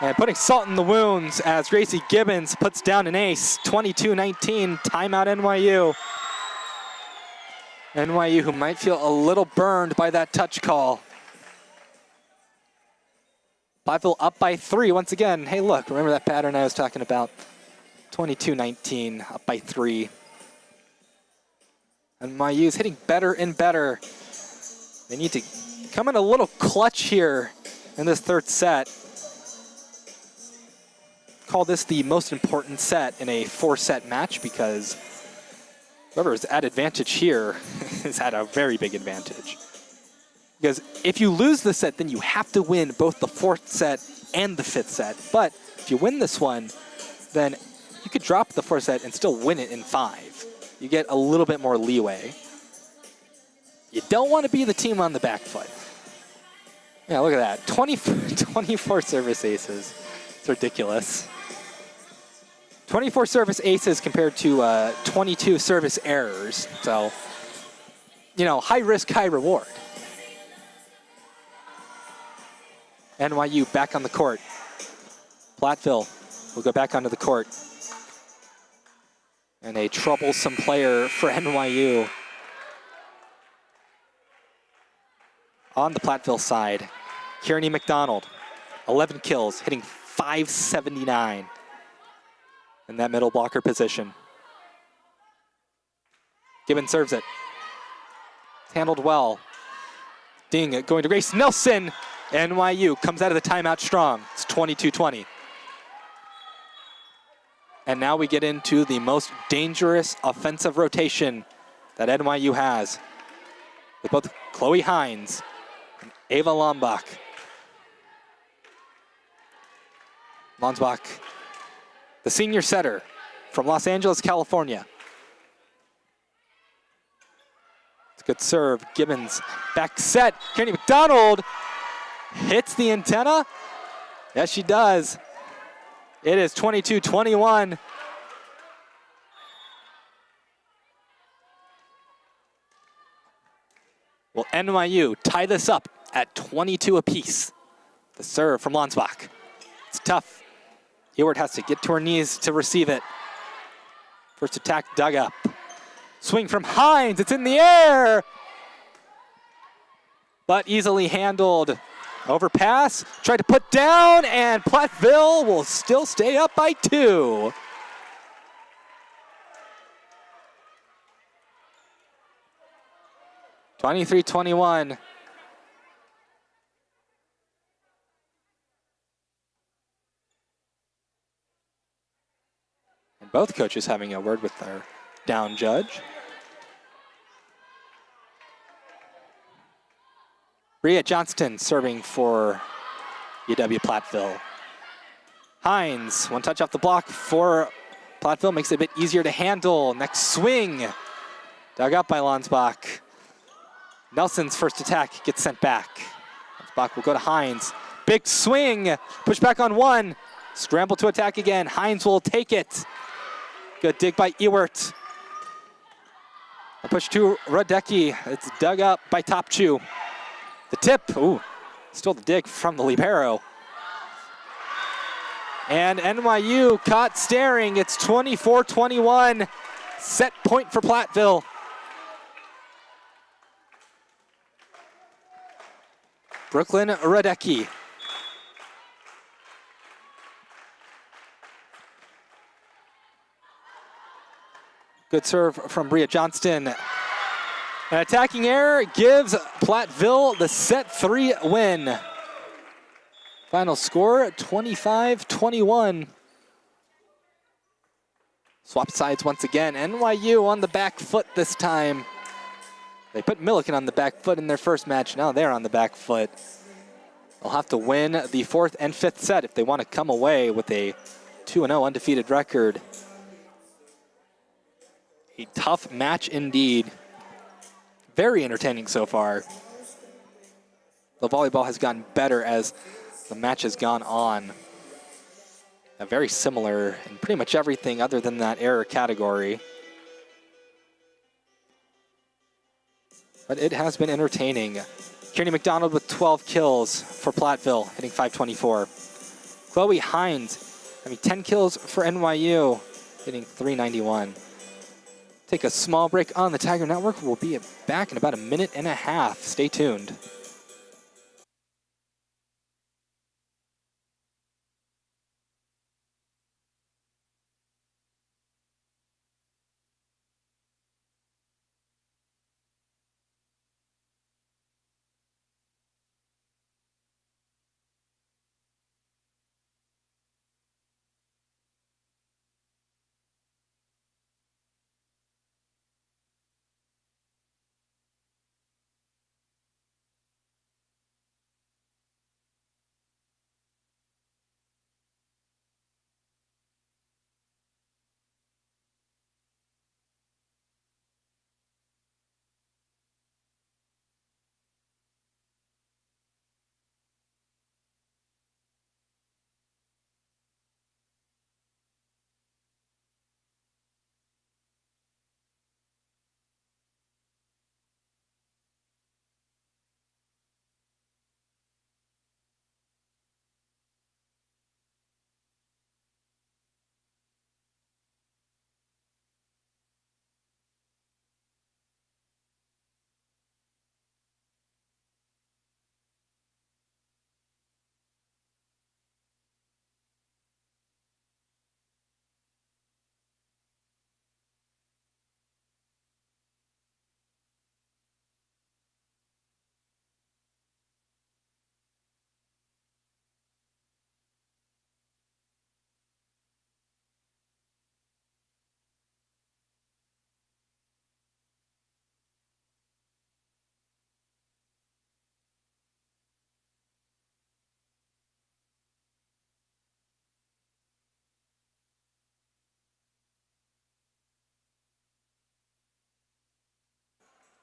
And putting salt in the wounds as Gracie Gibbons puts down an ace, 22-19, timeout NYU. NYU, who might feel a little burned by that touch call. Platteville up by 3 once again. Hey, look, remember that pattern I was talking about? 22-19, up by 3. NYU's hitting better and better. They need to come in a little clutch here in this third set. Call this the most important set in a 4-set match because whoever's at advantage here is at a very big advantage. Because if you lose the set, then you have to win both the 4th set and the 5th set. But if you win this one, then you could drop the 4th set and still win it in 5. You get a little bit more leeway. You don't want to be the team on the back foot. Yeah, look at that. 24 service aces. It's ridiculous. 24 service aces compared to 22 service errors. So, you know, high risk, high reward. NYU back on the court. Platteville will go back onto the court. And a troublesome player for NYU. On the Platteville side, Kearney McDonald, 11 kills, hitting .579 in that middle blocker position. Gibbons serves it. It's handled well. Ding, going to Grace Nelson. NYU comes out of the timeout strong. It's 22-20. And now we get into the most dangerous offensive rotation that NYU has, with both Chloe Hines and Ava Lombach. Lombach, the senior setter from Los Angeles, California. It's a good serve. Gibbons back set. Kearney McDonald hits the antenna. Yes, she does. It is 22-21. Will NYU tie this up at 22 apiece? The serve from Lonsbach. It's tough. Ewart has to get to her knees to receive it. First attack dug up. Swing from Hines. It's in the air. But easily handled. Overpass, tried to put down, and Platteville will still stay up by 2. (23-21). And both coaches having a word with their down judge. Bria Johnston serving for UW Platteville. Hines, one touch off the block for Platteville, makes it a bit easier to handle. Next swing, dug up by Lonsbach. Nelson's first attack gets sent back. Lonsbach will go to Hines. Big swing, push back on 1. Scramble to attack again. Hines will take it. Good dig by Ewart. A push to Radecki. It's dug up by Topchu. The tip, ooh, still the dig from the libero. And NYU caught staring. It's 24-21. Set point for Platteville. Brooklyn Radecki. Good serve from Bria Johnston. An attacking error gives Platteville the set 3 win. Final score, 25-21. Swap sides once again. NYU on the back foot this time. They put Milliken on the back foot in their first match. Now they're on the back foot. They'll have to win the 4th and 5th set if they want to come away with a 2-0 undefeated record. A tough match indeed. Very entertaining so far. The volleyball has gotten better as the match has gone on. Very similar in pretty much everything other than that error category. But it has been entertaining. Kearney McDonald with 12 kills for Platteville, hitting .524. Chloe Hines having 10 kills for NYU, hitting .391. Take a small break on the Tiger Network. We'll be back in about a minute and a half. Stay tuned.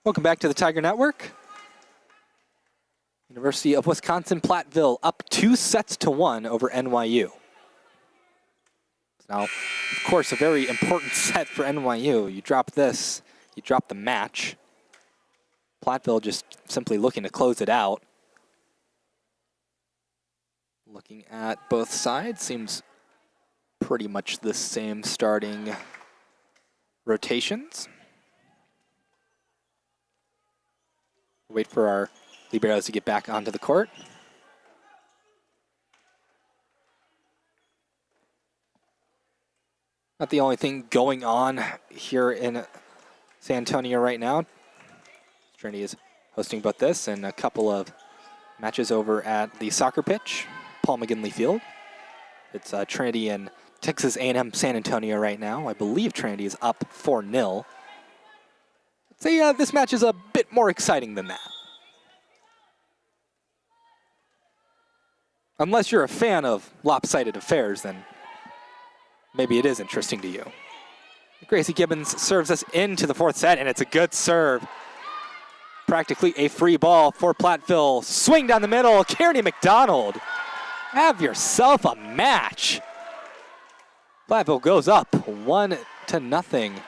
Welcome back to the Tiger Network. University of Wisconsin-Platteville up 2-1 over NYU. Now, of course, a very important set for NYU. You drop this, you drop the match. Platteville just simply looking to close it out. Looking at both sides, seems pretty much the same starting rotations. Wait for our liberos to get back onto the court. Not the only thing going on here in San Antonio right now. Trinity is hosting both this and a couple of matches over at the soccer pitch, Paul McGinley Field. It's Trinity and Texas A&M San Antonio right now. I believe Trinity is up 4-0. I'd say this match is a bit more exciting than that. Unless you're a fan of lopsided affairs, then maybe it is interesting to you. Gracie Gibbons serves us into the 4th set, and it's a good serve. Practically a free ball for Platteville. Swing down the middle, Kearney McDonald. Have yourself a match. Platteville goes up 1-0.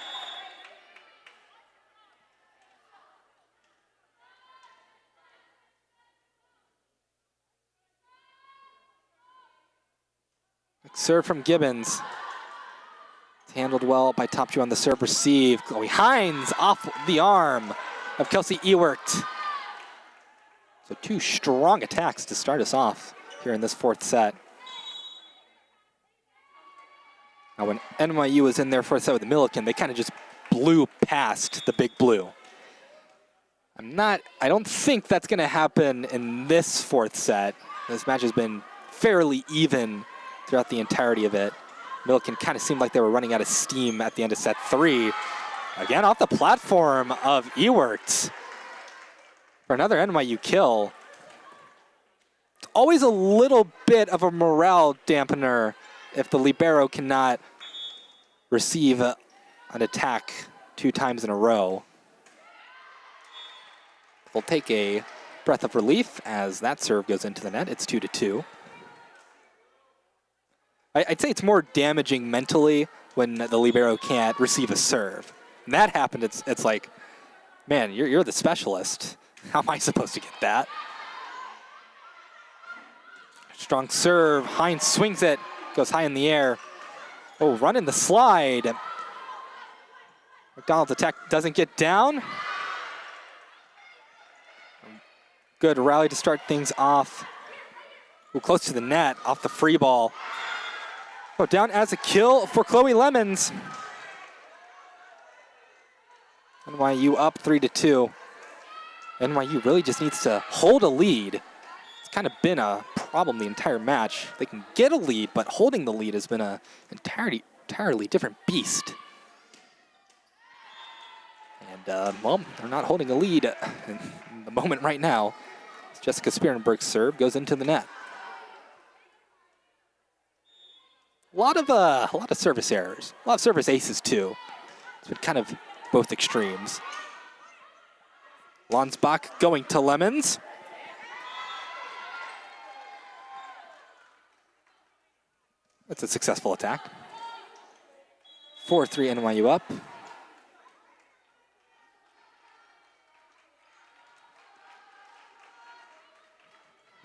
Serve from Gibbons. It's handled well by top two on the serve receive. Chloe Hines off the arm of Kelsey Ewert. So 2 strong attacks to start us off here in this 4th set. Now when NYU was in their 4th set with the Milliken, they kind of just blew past the big blue. I don't think that's gonna happen in this 4th set. This match has been fairly even throughout the entirety of it. Milliken kind of seemed like they were running out of steam at the end of set 3. Again, off the platform of Ewert for another NYU kill. always a little bit of a morale dampener if the libero cannot receive an attack 2 times in a row. They'll take a breath of relief as that serve goes into the net. It's 2-2. I'd say it's more damaging mentally when the libero can't receive a serve. When that happened, it's like, man, you're the specialist. How am I supposed to get that? Strong serve. Hines swings it. Goes high in the air. Oh, run in the slide. McDonald's attack doesn't get down. Good rally to start things off. Ooh, close to the net, off the free ball. Oh, down as a kill for Chloe Lemons. NYU up 3-2. NYU really just needs to hold a lead. It's kind of been a problem the entire match. They can get a lead, but holding the lead has been an entirely different beast. And, well, they're not holding a lead in the moment right now. Jessica Spearenberg's serve goes into the net. A lot of service errors. A lot of service aces, too. It's been kind of both extremes. Lonsbach going to Lemons. That's a successful attack. 4-3 NYU up.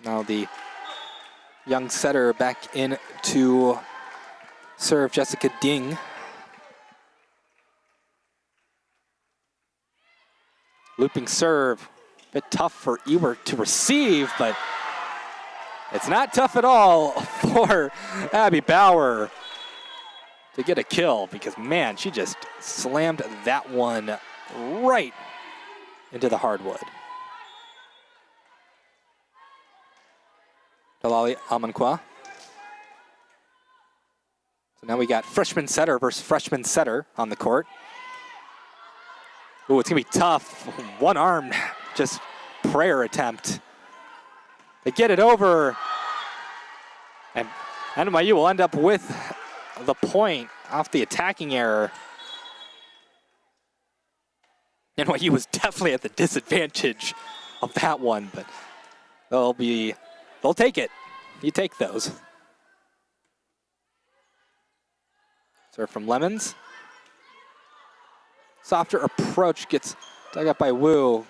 Now the young setter back in to serve Jessica Ding. Looping serve. A bit tough for Ewert to receive, but it's not tough at all for Abby Bauer to get a kill because, man, she just slammed that one right into the hardwood. Dalali Amankwa. So now we got freshman setter versus freshman setter on the court. Ooh, it's gonna be tough. One arm, just prayer attempt. They get it over. And NYU will end up with the point off the attacking error. NYU was definitely at the disadvantage of that one, but they'll take it. You take those. Serve from Lemons. Softer approach gets dug up by Wu.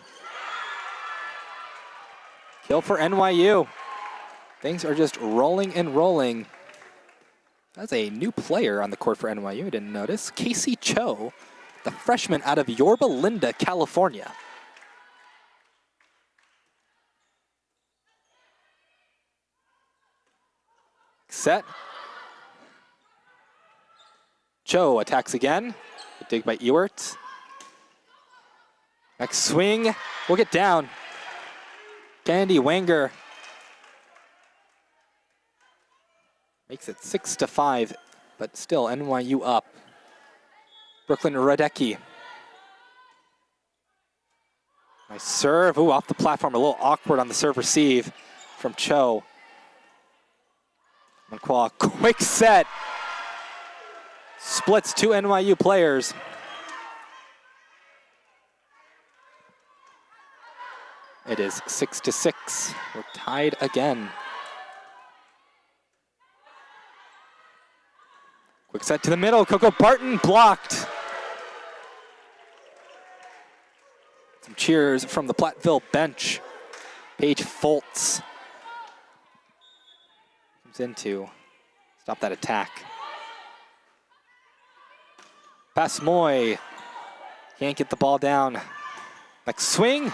Kill for NYU. Things are just rolling and rolling. That's a new player on the court for NYU, I didn't notice. Casey Cho, the freshman out of Yorba Linda, California. Set. Cho attacks again. A dig by Ewert. Next swing. We'll get down. Candy Wenger makes it 6-5, but still NYU up. Brooklyn Radecki. Nice serve. Ooh, off the platform. A little awkward on the serve receive from Cho. Manquah, quick set. Splits 2 NYU players. It is 6-6. We're tied again. Quick set to the middle. Coco Barton blocked. Some cheers from the Platteville bench. Paige Foltz comes in to stop that attack. Pass Moy. Can't get the ball down. Next swing.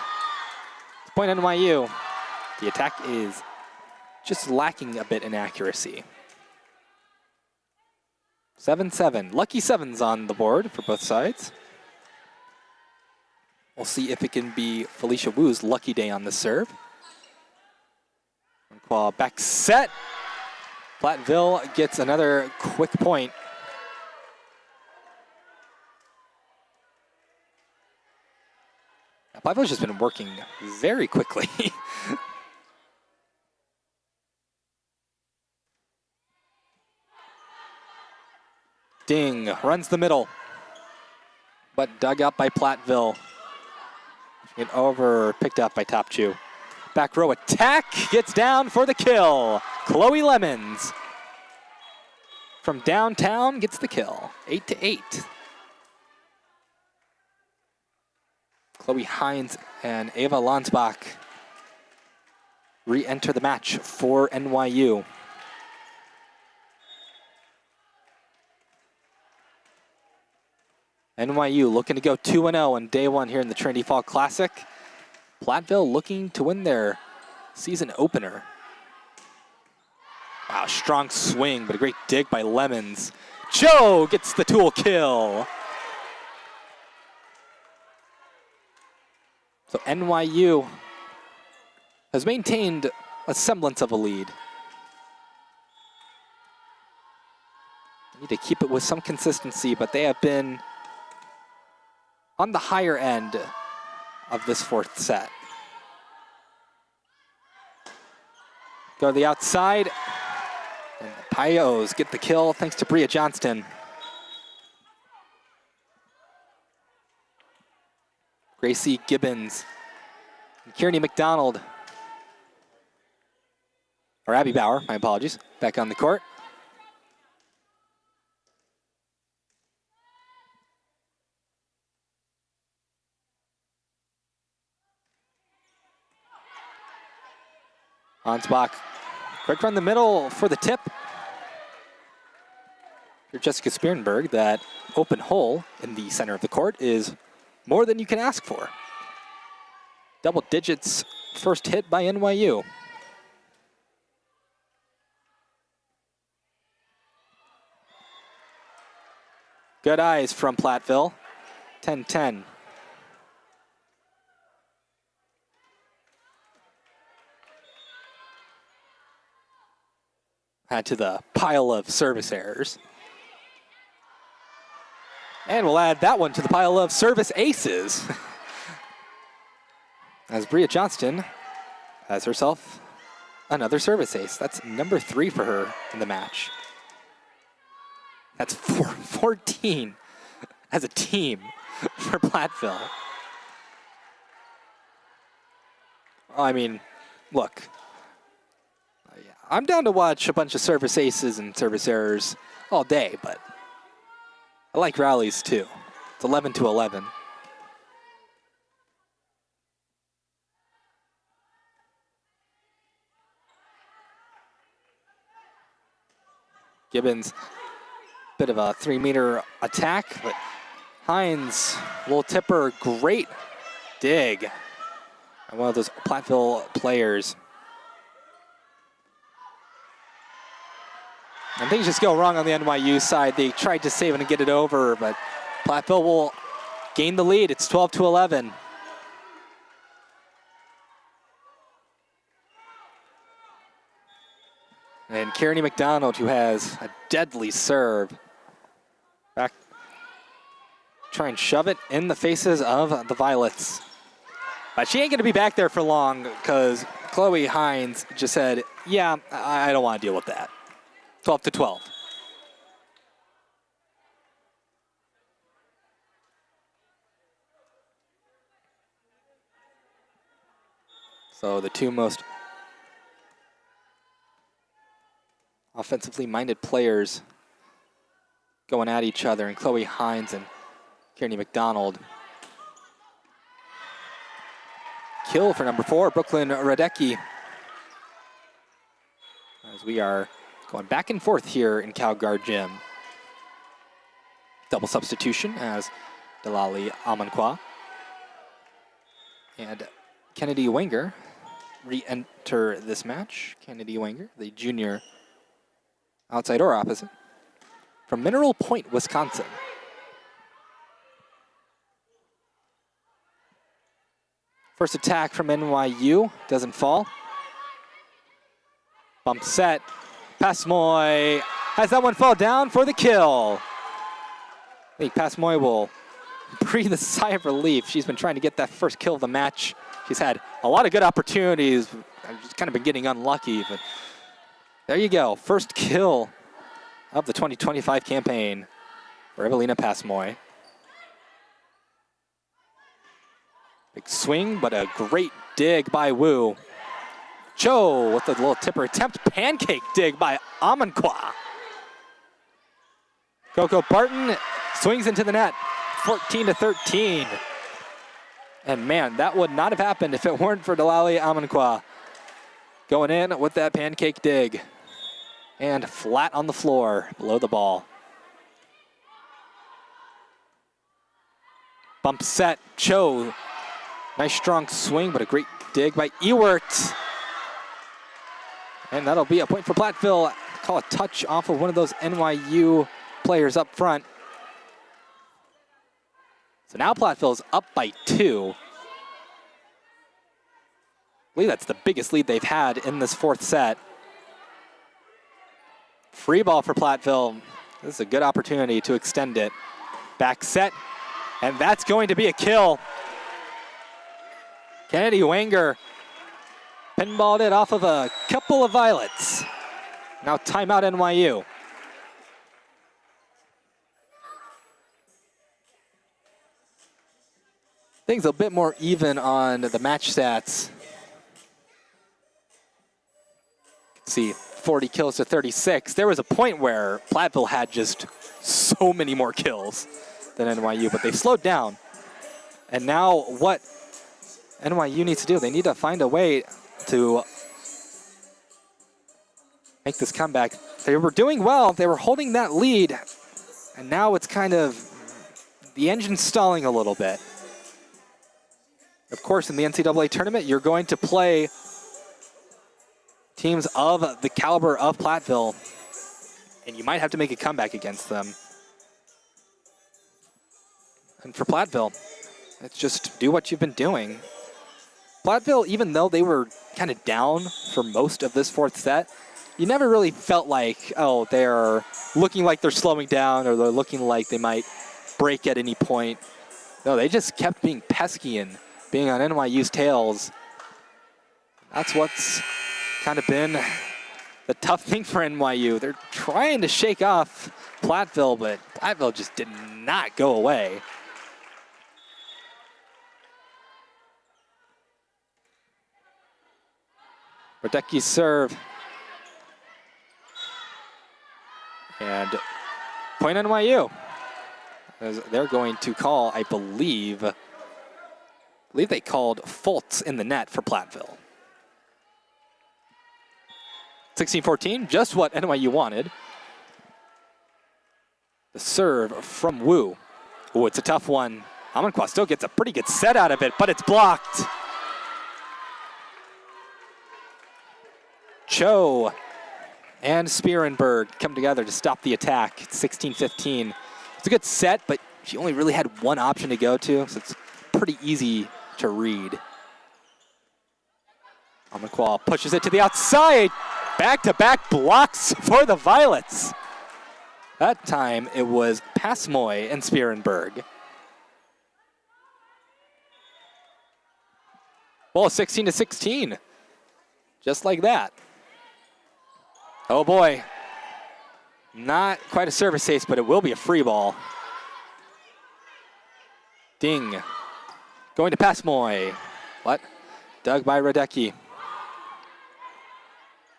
Point NYU. The attack is just lacking a bit in accuracy. 7-7. Lucky sevens on the board for both sides. We'll see if it can be Felicia Wu's lucky day on the serve. Manquah back set. Platteville gets another quick point. Platteville's just been working very quickly. Ding, runs the middle, but dug up by Platteville. Get over, picked up by Top Chew. Back row attack, gets down for the kill. Chloe Lemons from downtown gets the kill, 8-8. Chloe Hines and Ava Lansbach re-enter the match for NYU. NYU looking to go 2-0 on day one here in the Trinity Fall Classic. Platteville looking to win their season opener. Wow, strong swing, but a great dig by Lemons. Joe gets the tool kill. So NYU has maintained a semblance of a lead. They need to keep it with some consistency, but they have been on the higher end of this fourth set. Go to the outside, and the Pios get the kill thanks to Bria Johnston. Gracie Gibbons and Kearney McDonald, or Abby Bauer, my apologies, back on the court. Ansbach, quick run the middle for the tip. For Jessica Spearenberg, that open hole in the center of the court is more than you can ask for. Double digits first hit by NYU. Good eyes from Platteville, 10-10. Add to the pile of service errors. And we'll add that one to the pile of service aces. As Bria Johnston has herself another service ace. That's number 3 for her in the match. That's 14 as a team for Platteville. I mean, look. I'm down to watch a bunch of service aces and service errors all day, but I like rallies too. It's 11-11. Gibbons, bit of a 3-meter attack, but Hines, little tipper, great dig. And one of those Platteville players. And things just go wrong on the NYU side. They tried to save it and get it over, but Platteville will gain the lead. It's 12-11. And Kearney McDonald, who has a deadly serve. Back, try and shove it in the faces of the Violets. But she ain't gonna be back there for long because Chloe Hines just said, yeah, I don't wanna deal with that. 12-12. So the two most offensively minded players going at each other, and Chloe Hines and Kearney McDonald. Kill for number 4, Brooklyn Radecki. As we are going back and forth here in Calgard Gym. Double substitution as Delali Amankwa and Kennedy Wenger re-enter this match. Kennedy Wenger, the junior outside or opposite, from Mineral Point, Wisconsin. First attack from NYU, doesn't fall. Bump set. Passmoy has that one fall down for the kill. I think Passmoy will breathe a sigh of relief. She's been trying to get that first kill of the match. She's had a lot of good opportunities. She's kind of been getting unlucky, but there you go. First kill of the 2025 campaign for Evelina Passmoy. Big swing, but a great dig by Wu. Cho with a little tipper attempt. Pancake dig by Amanqua. Coco Barton swings into the net. 14-13. And man, that would not have happened if it weren't for Delali Amanqua going in with that pancake dig. And flat on the floor below the ball. Bump set, Cho. Nice strong swing, but a great dig by Ewert. And that'll be a point for Platteville. Call a touch off of one of those NYU players up front. So now Platteville's up by 2. I believe that's the biggest lead they've had in this fourth set. Free ball for Platteville. This is a good opportunity to extend it. Back set, and that's going to be a kill. Kennedy Wenger pinballed it off of a couple of violets. Now timeout NYU. Things a bit more even on the match stats. See, 40 kills to 36. There was a point where Platteville had just so many more kills than NYU, but they slowed down. And now what NYU needs to do, they need to find a way to make this comeback. They were doing well, they were holding that lead, and now it's kind of, the engine's stalling a little bit. Of course, in the NCAA tournament, you're going to play teams of the caliber of Platteville, and you might have to make a comeback against them. And for Platteville, it's just do what you've been doing. Platteville, even though they were kind of down for most of this fourth set, you never really felt like, oh, they're looking like they're slowing down or they're looking like they might break at any point. No, they just kept being pesky and being on NYU's tails. That's what's kind of been the tough thing for NYU. They're trying to shake off Platteville, but Platteville just did not go away. Radecki's serve. And point NYU. As they're going to call, I believe they called Fultz in the net for Platteville. 16-14, just what NYU wanted. The serve from Wu. Oh, it's a tough one. Amanqua still gets a pretty good set out of it, but it's blocked. Cho and Spierenberg come together to stop the attack. It's 16-15. It's a good set, but she only really had one option to go to, so it's pretty easy to read. Amanqua pushes it to the outside. Back-to-back blocks for the Violets. That time it was Passmoy and Spierenberg. Well, 16-16. Just like that. Oh boy. Not quite a service ace, but it will be a free ball. Ding. Going to Passmoy. What? Dug by Radecki.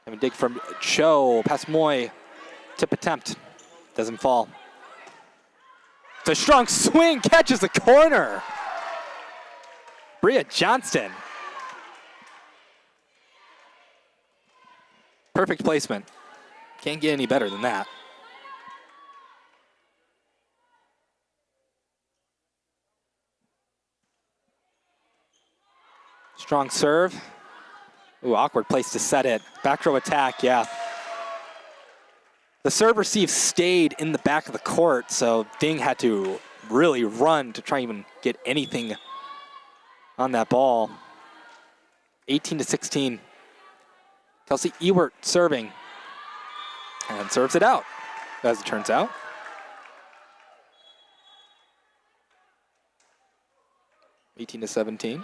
And a dig from Cho. Passmoy. Tip attempt. Doesn't fall. It's a strong swing. Catches the corner. Bria Johnston. Perfect placement. Can't get any better than that. Strong serve. Ooh, awkward place to set it. Back row attack, yeah. The serve receive stayed in the back of the court, so Ding had to really run to try and even get anything on that ball. 18-16. Kelsey Ewert serving. And serves it out, as it turns out. (18-17).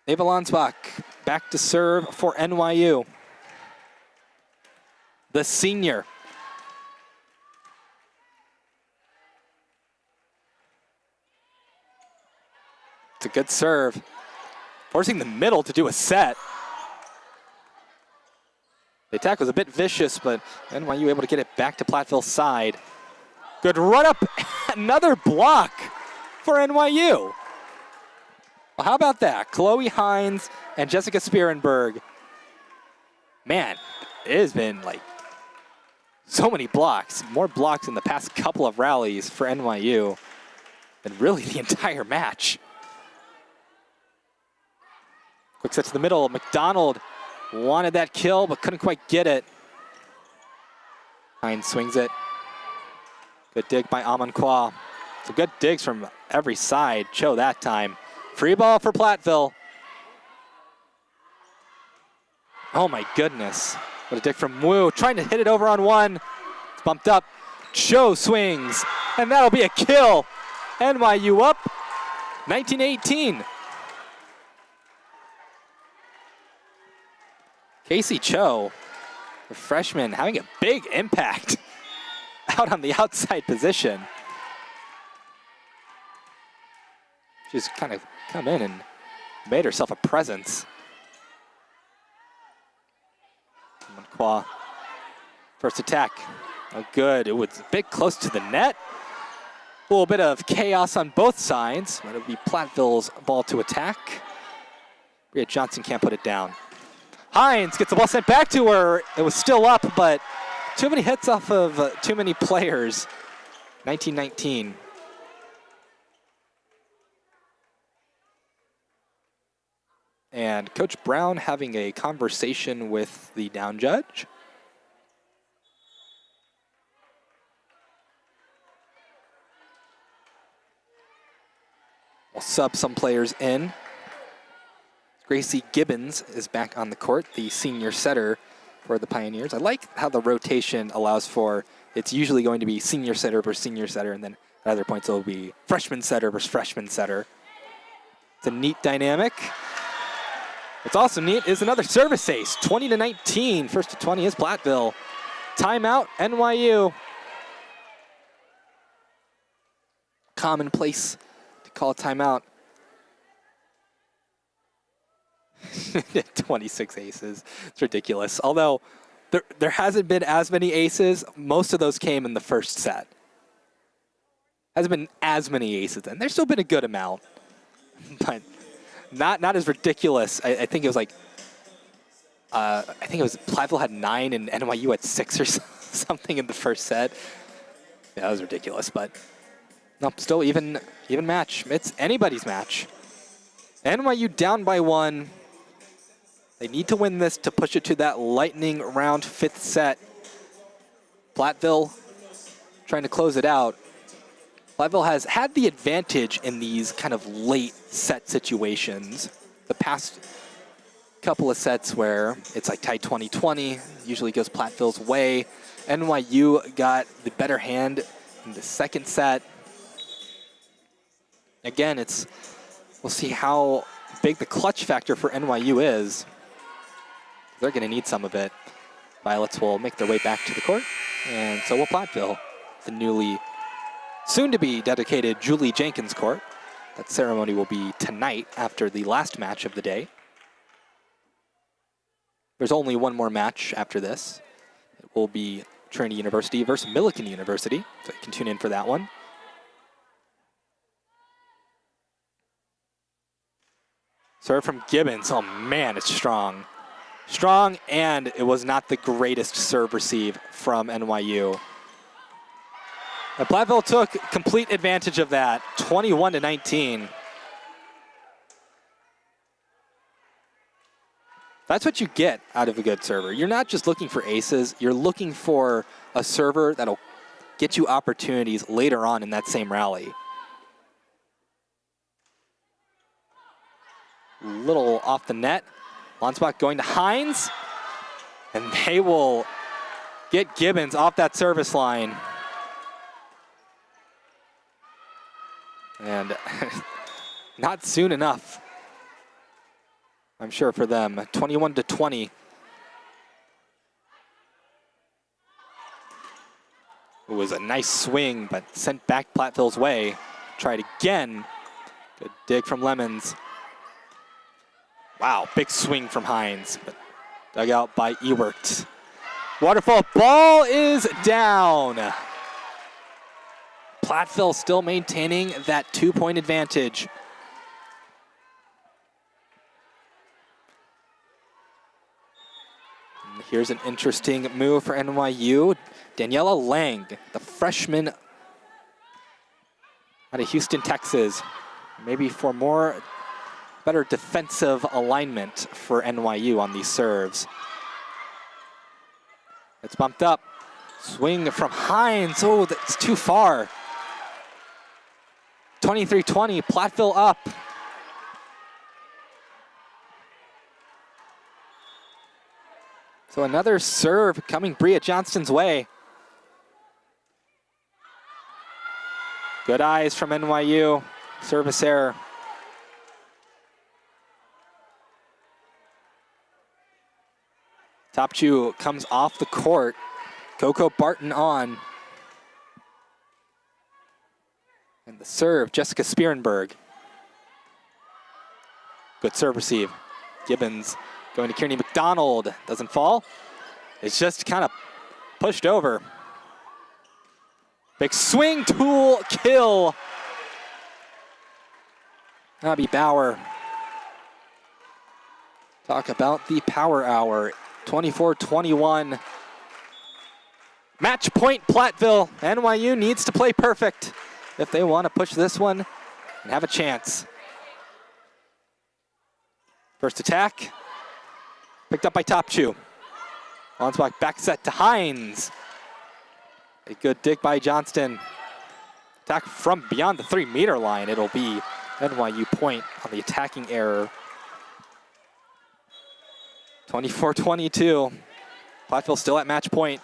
Ava Lonsbach back to serve for NYU. the senior. It's a good serve. Forcing the middle to do a set. The attack was a bit vicious, but NYU able to get it back to Platteville's side. Good run up, another block for NYU. Well, how about that? Chloe Hines and Jessica Spierenberg. Man, it has been like so many blocks, more blocks in the past couple of rallies for NYU than really the entire match. Quick set to the middle. McDonald wanted that kill, but couldn't quite get it. Hines swings it. Good dig by Amankwa. Some good digs from every side. Cho that time. Free ball for Platteville. Oh my goodness. What a dig from Wu. Trying to hit it over on one. It's bumped up. Cho swings. And that'll be a kill. NYU up 19-18. Casey Cho, the freshman, having a big impact out on the outside position. She's kind of come in and made herself a presence. Kwa, first attack, oh good. It was a bit close to the net. A little bit of chaos on both sides, but it'll be Platteville's ball to attack. Bria Johnson can't put it down. Hines gets the ball sent back to her. It was still up, but too many hits off of too many players. 19-19. And Coach Brown having a conversation with the down judge. We'll sub some players in. Gracie Gibbons is back on the court, the senior setter for the Pioneers. I like how the rotation allows for, it's usually going to be senior setter versus senior setter, and then at other points it'll be freshman setter versus freshman setter. It's a neat dynamic. What's also neat is another service ace, 20-19. First to 20 is Platteville. Timeout, NYU. Commonplace to call a timeout. 26 aces. It's ridiculous. Although there hasn't been as many aces. Most of those came in the first set. Hasn't been as many aces, and there's still been a good amount, but not as ridiculous. I think it was like Platteville had 9 and NYU had 6 or something in the first set. Yeah, that was ridiculous, but no, still even match. It's anybody's match. NYU down by 1. They need to win this to push it to that lightning round 5th set. Platteville trying to close it out. Platteville has had the advantage in these kind of late set situations. The past couple of sets where it's like tied 20-20, usually goes Platteville's way. NYU got the better hand in the second set. Again, we'll see how big the clutch factor for NYU is. They're going to need some of it. Violets will make their way back to the court, and so will Platteville, the newly soon-to-be dedicated Julie Jenkins court. That ceremony will be tonight after the last match of the day. There's only one more match after this. It will be Trinity University versus Millikan University, so you can tune in for that one. Serve from Gibbons. Oh man, it's strong. Strong, and it was not the greatest serve receive from NYU. And Platteville took complete advantage of that, 21-19. That's what you get out of a good server. You're not just looking for aces, you're looking for a server that'll get you opportunities later on in that same rally. Little off the net. Lawn spot going to Hines, and they will get Gibbons off that service line. And not soon enough, I'm sure, for them. 21-20. It was a nice swing, but sent back Platteville's way. Tried again. Good dig from Lemons. Wow, big swing from Hines, but dug out by Ewert. Waterfall ball is down. Platteville still maintaining that 2-point advantage. And here's an interesting move for NYU. Daniela Lang, the freshman out of Houston, Texas. Maybe for better defensive alignment for NYU on these serves. It's bumped up. Swing from Hines. Oh, that's too far. 23-20, Platteville up. So another serve coming Bria Johnston's way. Good eyes from NYU. Service error. Topchu comes off the court. Coco Barton on. And the serve, Jessica Spierenberg. Good serve receive. Gibbons going to Kearney McDonald. Doesn't fall. It's just kind of pushed over. Big swing, tool, kill. Abby Bauer. Talk about the power hour. 24-21. Match point, Platteville. NYU needs to play perfect if they want to push this one and have a chance. First attack. Picked up by Topchu. Lonsbach back set to Hines. A good dig by Johnston. Attack from beyond the 3-meter line. It'll be NYU point on the attacking error. 24-22. Platteville still at match point.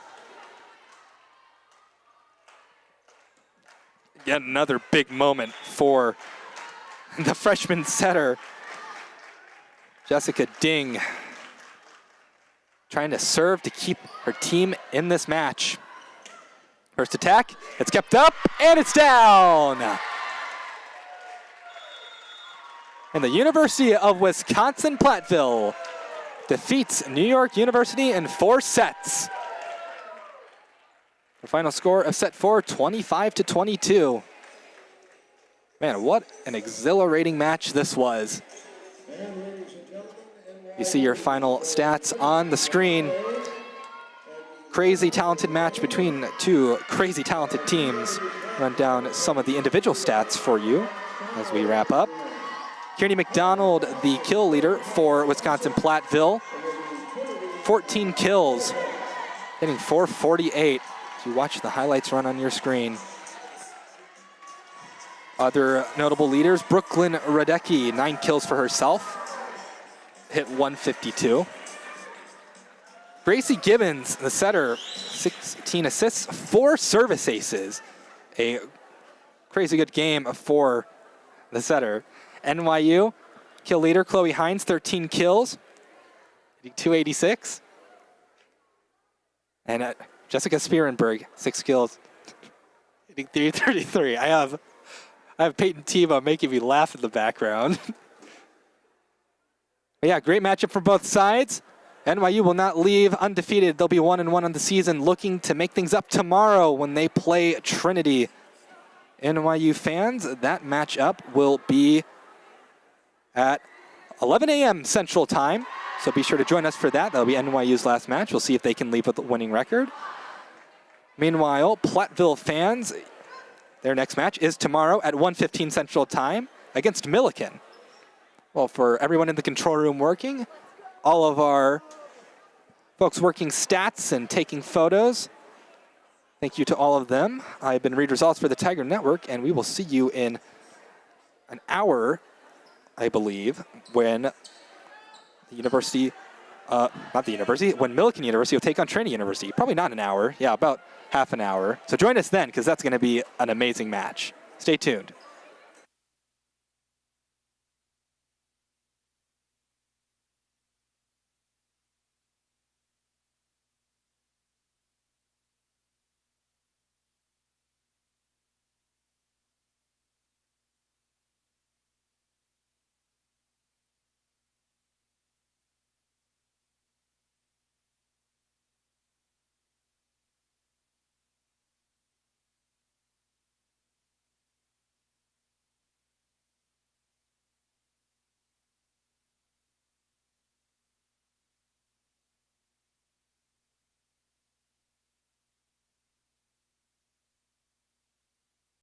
Yet another big moment for the freshman setter, Jessica Ding. Trying to serve to keep her team in this match. First attack, it's kept up, and it's down. And the University of Wisconsin-Platteville defeats New York University in 4 sets. The final score of set 4, 25-22. Man, what an exhilarating match this was. You see your final stats on the screen. Crazy talented match between 2 crazy talented teams. Run down some of the individual stats for you as we wrap up. Kearney McDonald, the kill leader for Wisconsin-Platteville. 14 kills, hitting .448. As you watch the highlights run on your screen. Other notable leaders, Brooklyn Radecki, 9 kills for herself. Hit .152. Gracie Gibbons, the setter, 16 assists, 4 service aces. A crazy good game for the setter. NYU, kill leader, Chloe Hines, 13 kills, 286. And Jessica Spierenberg, 6 kills, 333. I have Peyton Tebow making me laugh in the background. But yeah, great matchup for both sides. NYU will not leave undefeated. They'll be 1-1 on the season, looking to make things up tomorrow when they play Trinity. NYU fans, that matchup will be at 11 a.m. Central Time. So be sure to join us for that. That'll be NYU's last match. We'll see if they can leave with a winning record. Meanwhile, Platteville fans, their next match is tomorrow at 1:15 Central Time against Milliken. Well, for everyone in the control room working, all of our folks working stats and taking photos, thank you to all of them. I've been Reed Results for the Tiger Network, and we will see you in an hour, I believe, when the university, when Milliken University will take on Trinity University. Probably not an hour, yeah, about half an hour. So join us then, because that's going to be an amazing match. Stay tuned.